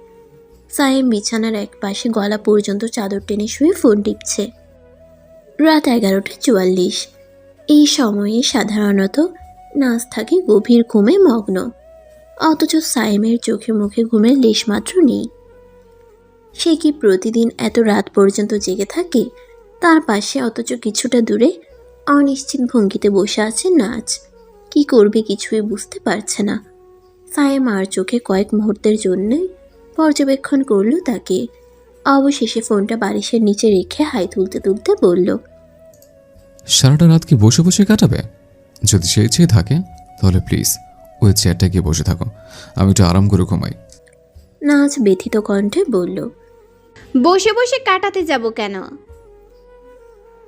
সাইম বিছানার এক পাশে গলা পর্যন্ত চাদর টেনে শুয়ে ফোন টিপছে। রাত 11:44। এই সময়ে সাধারণত নাচ থাকে গভীর ঘুমে মগ্ন, অথচ সাইমের চোখে মুখে ঘুমের লেশমাত্র নেই। সে কি প্রতিদিন এত রাত পর্যন্ত জেগে থাকে? তার পাশে অথচ কিছুটা দূরে অনিশ্চিত ভঙ্গিতে বসে আছে নাচ। কি করবে কিছুই বুঝতে পারছে না। সাইম আর চোখে কয়েক মুহূর্তের জন্যই পর্যবেক্ষণ করলো তাকে। অবশেষে ফোনটা বালিশের নিচে রেখে হাই তুলতে তুলতে বলল, সারাটা রাত কি বসে বসে কাটাবে? যদি সে চেয়ে থাকে তাহলে প্লিজ ওই চেয়ারটা গিয়ে বসে থাকো, আমি একটু আরাম করে ঘুমাই। নাচ ব্যথিত কণ্ঠে বলল। বসে বসে কাটাতে যাব কেন?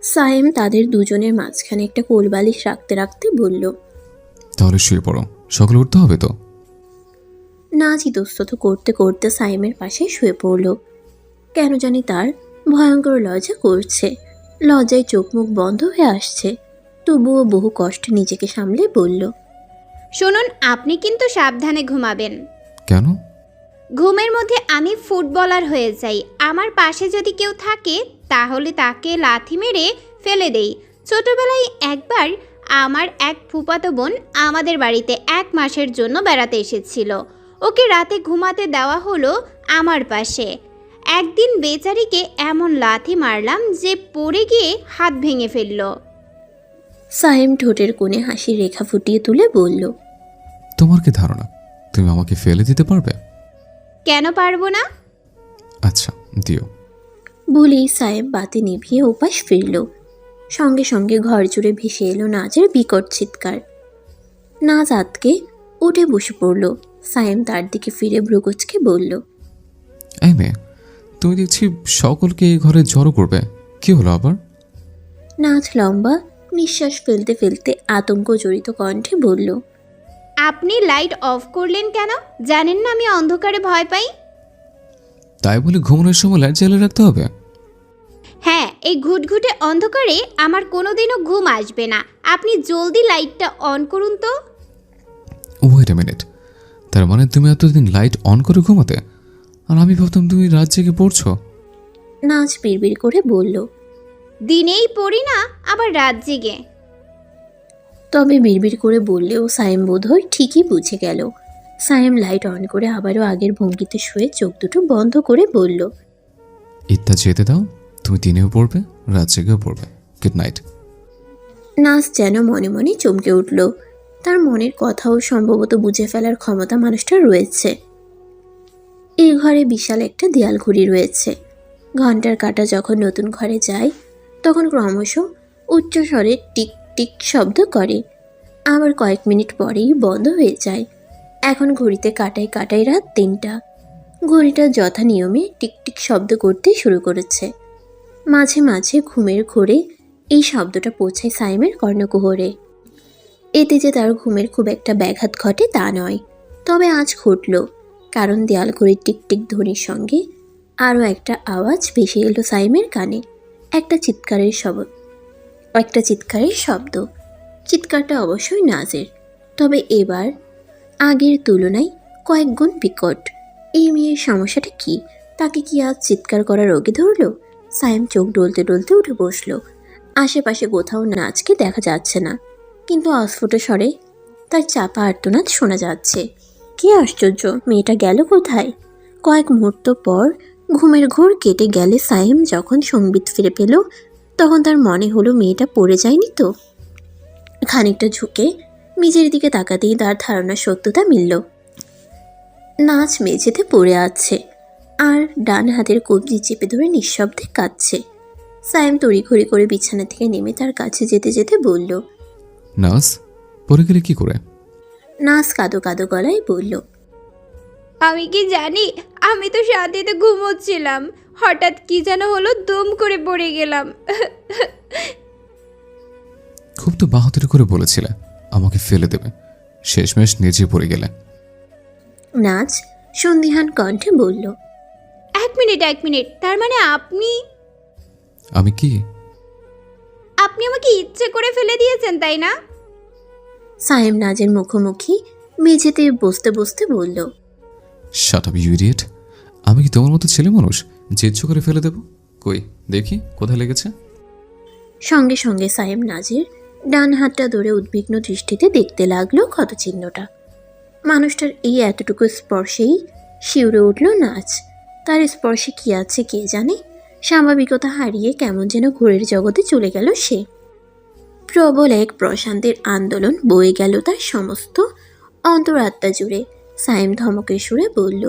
সাইম তাদের দুজনের মাঝখানে একটা কোলবালিশ রাখতে রাখতে বলল, তাহলে শুয়ে পড়ো, সকালে উঠতে হবে তো। নাচ ইতস্তত করতে করতে সাইমের পাশে শুয়ে পড়ল। কেন জানি তার ভয়ঙ্কর লজ্জা করছে, লজ্জায় চোখ মুখ বন্ধ হয়ে আসছে। তবুও বহু কষ্টে নিজেকে সামলে বলল, শুনুন, আপনি কিন্তু সাবধানে ঘুমাবেন। কেন? ঘুমের মধ্যে আমি ফুটবলার হয়ে যাই। আমার পাশে যদি কেউ থাকে তাহলে তাকে লাথি মেরে ফেলে দেই। ছোটবেলায় একবার আমার এক ফুফাতো বোন আমাদের বাড়িতে 1 মাসের জন্য বেড়াতে এসেছিল। ওকে রাতে ঘুমাতে দেওয়া হলো আমার পাশে। একদিন বেচারিকে এমন লাথি মারলাম যে পড়ে গিয়ে হাত ভেঙে ফেলল। সাইম ঠোঁটের কোণে হাসির রেখা ফুটিয়ে তুলে বলল, তোমার কি ধারণা তুমি আমাকে ফেলে দিতে পারবে? কেন পারবো না? আচ্ছা দিও। বলেই সাইম বাতি নিভিয়ে ওপাশ ফিরল। সঙ্গে সঙ্গে ঘর জুড়ে ভেসে এলো নাচের বিকট চিৎকার। নাচ আতকে উঠে বসে পড়ল। সাইম তার দিকে ফিরে ভ্রুকুচকে বলল, এই মেয়ে, তুমি দেখছি সকলকে এই ঘরে জড়ো করবে, কি হলো আবার? নাচ লম্বা নিঃশ্বাস ফেলতে ফেলতে আতঙ্ক জড়িত কণ্ঠে বলল, আপনি লাইট অফ করলেন কেন? জানেন না আমি অন্ধকারে ভয় পাই। তাই বলে ঘুমানোর সময় লাইট জ্বালিয়ে রাখতে হবে? হ্যাঁ, এই ঘুটঘুটে অন্ধকারে আমার কোনোদিনও ঘুম আসবে না। আপনি জলদি লাইটটা অন করুন তো। ওয়েট আ মিনিট, তার মানে তুমি এতদিন লাইট অন করে ঘুমাতে, আর আমি ভাবতাম তুমি রাত জেগে পড়ছো। নাচ বিড়বিড় করে বলল, দিনেই পড়ি না, আবার রাত জেগে। তবে বিড়বিড় করে বললেও সাইম বোধহয় ঠিকই বুঝে গেল। সাইম লাইট অন করে আবারও আগের ভঙ্গিতে শুয়ে চোখ দুটো বন্ধ করে বলল, ইত্যা যেতে দাও, তুমি দিনেও পড়বে রাত জেগেও পড়বে। Good night. নাচ যেন মনে মনে চমকে উঠল। তার মনের কথাও সম্ভবত বুঝে ফেলার ক্ষমতা মানুষটার রয়েছে। এই ঘরে বিশাল একটা দেয়াল ঘড়ি রয়েছে। ঘন্টার কাঁটা যখন নতুন ঘরে যায় তখন ক্রমশ উচ্চস্বরে টিক টিক শব্দ করে, আবার কয়েক মিনিট পরেই বন্ধ হয়ে যায়। এখন ঘড়িতে কাটায় কাটায় রাত 3টা। ঘড়িটা যথা নিয়মে টিকটিক শব্দ করতে শুরু করেছে। মাঝে মাঝে ঘুমের ঘোরে এই শব্দটা পৌঁছায় সাইমের কর্ণকুহরে। এতে যে তার ঘুমের খুব একটা ব্যাঘাত ঘটে তা নয়, তবে আজ ঘটল। কারণ দেয়াল ঘড়ির টিকটিক ধ্বনির সঙ্গে আরও একটা আওয়াজ ভেসে এলো সাইমের কানে। একটা চিৎকারের শব্দ। চিৎকারটা অবশ্যই নাজের, তবে এবার আগের তুলনায় কয়েক গুণ বিকট। এই মেয়ের সমস্যাটা কি? তাকে কি আজ চিৎকার করার রোগে ধরল? সাইম চোখ ডলতে ডলতে উঠে বসল। আশেপাশে কোথাও নাচকে দেখা যাচ্ছে না, কিন্তু অস্ফুট স্বরে তার চাপা আর্তনাদ শোনা যাচ্ছে। কি আশ্চর্য, মেয়েটা গেল কোথায়? কয়েক মুহূর্ত পর ঘুমের ঘোর কেটে গেলে সাইম যখন সংবিত ফিরে পেল, তখন তার মনে হলো মেয়েটা পড়ে যায়নি তো। খানিকটা ঝুঁকে মেঝের দিকে তাকাতেই তার ধারণার সত্যতা মিলল। নাচ মেঝেতে পড়ে আছে, আর ডান হাতের কবজি চেপে ধরে নিঃশব্দে কাঁদছে। সাইম তড়িঘড়ি করে বিছানা থেকে নেমে তার কাছে যেতে যেতে বলল, নাস, পরে গেলে কি করে? নাচ কাঁদো কাঁদো গলায় বলল, আমি কি জানি? আমি তো শান্তিতে ঘুমোচ্ছিলাম, হঠাৎ কি যেন হলো, দম করে পড়ে গেলাম। খুব তো বাহাদুরি করে বলেছিলে আমাকে ফেলে দেবে, শেষমেশ নিজে পড়ে গেলে। নাচ সন্দিহান কণ্ঠে বলল, এক মিনিট, তার মানে আপনি আমি কি? আপনি আমাকে ইচ্ছে করে ফেলে দিয়েছেন, তাই না? সাইম নাজের মুখোমুখি মেঝেতে বসতে বসতে বলল, শাট আপ ইউ ইডিয়েট। আমি কি তোমার মতো ছেলে মানুষ যে ইচ্ছে করে ফেলে দেব? কই দেখি কোথায় লেগেছে। সঙ্গে সঙ্গে সাইম নাজের ডান হাতটা ধরে উদ্বিগ্ন দৃষ্টিতে দেখতে লাগলো ক্ষতচিহ্নটা। মানুষটার এই এতটুকু স্পর্শেই শিউরে উঠল নাচ। তার স্পর্শে কি আছে কে জানে, স্বাভাবিকতা হারিয়ে কেমন যেন ঘোরের জগতে চলে গেল সে। প্রবল এক প্রশান্তের আন্দোলন বয়ে গেল তার সমস্ত অন্তরাত্মা জুড়ে। সাইম ধমকের সুরে বলল,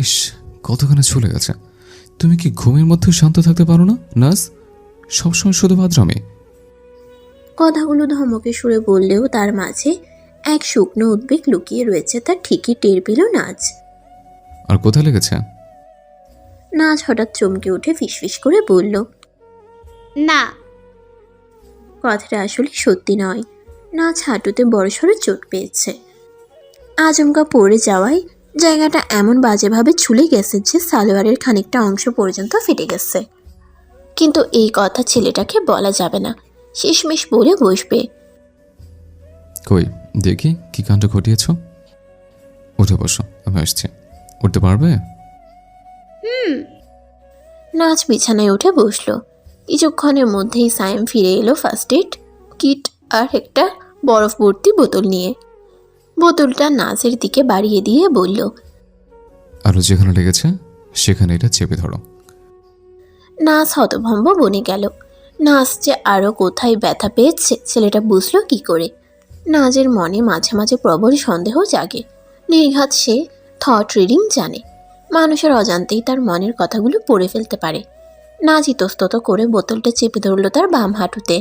ইস, কতখানে চলে গেছে। তুমি কি ঘুমের মধ্যে শান্ত থাকতে পারো না নাস? সবসময় শুধু বাদরামে। কথাগুলো ধমকের সুরে বললেও তার মাঝে এক শুকনো উদ্বেগ লুকিয়ে রয়েছে, তা ঠিকই টের পেল নাচ। আর কোথায় লেগেছে? নাচ হঠাৎ চমকে উঠে ফিসফিস করে বলল, না। কথাটা আসলে সত্যি নয়। নাচ হাঁটুতে বড়সড় চোট পেয়েছে। আচমকা পড়ে যাওয়ায় জায়গাটা এমন বাজেভাবে ছুলে গেছে যে সালোয়ারের খানিকটা অংশ পর্যন্ত ফেটে গেছে। কিন্তু এই কথা ছেলেটাকে বলা যাবে না, শেষমেশ বলে বসবে। কই দেখি কি কাণ্ড ঘটিয়েছ। উঠে বসো, আমি আসছি। উঠতে পারবে? নাচ বিছানায় উঠে বসলো। কিছুক্ষণের মধ্যেই সাইম ফিরে এলো ফার্স্ট এড কিট আর একটা বরফ ভর্তি বোতল নিয়ে। বোতলটা নাচের দিকে বাড়িয়ে দিয়ে বলল, আরও যেখানে লেগেছে সেখানে এটা চেপে ধরো। নাচ হতভম্ব বনে গেল। নাচ যে আরও কোথায় ব্যথা পেয়েছে ছেলেটা বুঝলো কি করে। নাচের মনে মাঝে মাঝে প্রবল সন্দেহ জাগে। নির্ঘাত সে থট রিডিং জানে, মানুষের অজান্তেই তার মনের কথাগুলো পড়ে ফেলতে পারে। নাচ ইতস্তত করে বোতলটা চেপে ধরল তার বাম হাঁটুতে।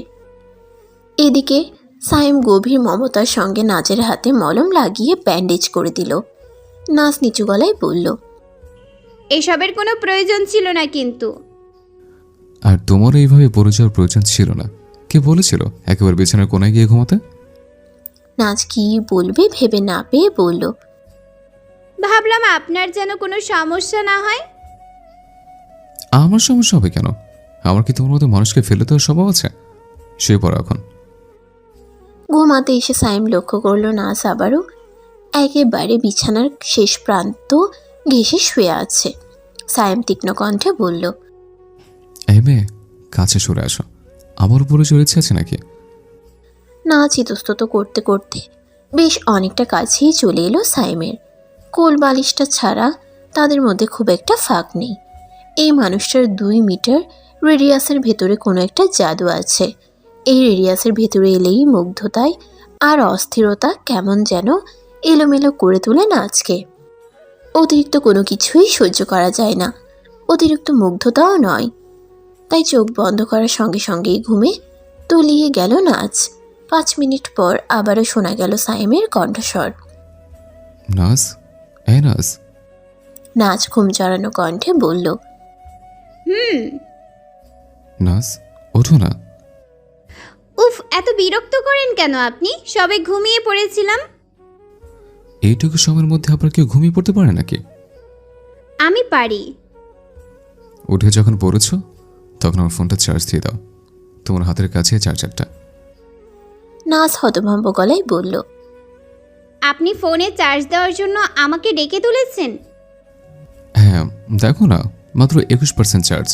এদিকে সাইম গভীর মমতার সঙ্গে নাচের হাতে মলম লাগিয়ে ব্যান্ডেজ করে দিল। নাচ নিচু গলায় বলল, এসবের কোনো প্রয়োজন ছিল না কিন্তু। আর তোমার এইভাবে পড়ে যাওয়ার প্রয়োজন ছিল না। কে বলেছিল একেবারে বিছানার কোনায় গিয়ে ঘুমাতে? নাচ কি বলবে ভেবে না পেয়ে বলল, ভাবলাম আপনার যেন কোনো সমস্যা না হয়। আমার সমস্যা হবে কেন? আমার কি তোমার মতো মানুষকে ফেলে দেওয়ার স্বভাব আছে? শুয়ে পড়ো এখন। ঘুমাতে এসে সাইম লক্ষ্য করল নাচ আবারও একেবারে বিছানার শেষ প্রান্ত ঘেঁষে শুয়ে আছে। সাইম তীক্ষ্ণ কণ্ঠে বলল, এই মেয়ে, কাছে সরে আসো। আমার উপরে চড়েছে আছে নাকি? নাচ ইতস্তত করতে করতে বেশ অনেকটা কাছেই চলে এলো সাইমের। কোল বালিশটা ছাড়া তাদের মধ্যে খুব একটা ফাঁক নেই। এই মানুষটার 2 মিটার রেডিয়াসের ভেতরে কোনো একটা জাদু আছে। এই রেডিয়াসের ভেতরে এলেই মুগ্ধতায় আর অস্থিরতা কেমন যেন এলোমেলো করে তোলে নাচকে। অতিরিক্ত কোনো কিছুই সহ্য করা যায় না, অতিরিক্ত মুগ্ধতাও নয়। তাই চোখ বন্ধ করার সঙ্গে সঙ্গেই ঘুমে তলিয়ে গেল নাচ। 5 মিনিট পর আবারও শোনা গেল সাইমের কণ্ঠস্বর, নাস, এই নাস। নাচ ঘুম জড়ানো কণ্ঠে বলল, নাস, ওঠো না। উফ, এত বিরক্ত করেন কেন আপনি? সবে ঘুমিয়ে পড়েছিলাম। এইটুকু সময়ের মধ্যে আপনার কেউ ঘুমিয়ে পড়তে পারে নাকি? আমি পারি। উঠে যখন পড়েছ তখন আমার ফোনটা চার্জ দিয়ে দাও। তোমার হাতের কাছে চার্জারটা। নাজ হতভম্ব গলায় বলল, আপনি ফোনে চার্জ দেওয়ার জন্য আমাকে ডেকে তুলেছেন? হ্যাঁ দেখো না, মাত্র 21% চার্জ।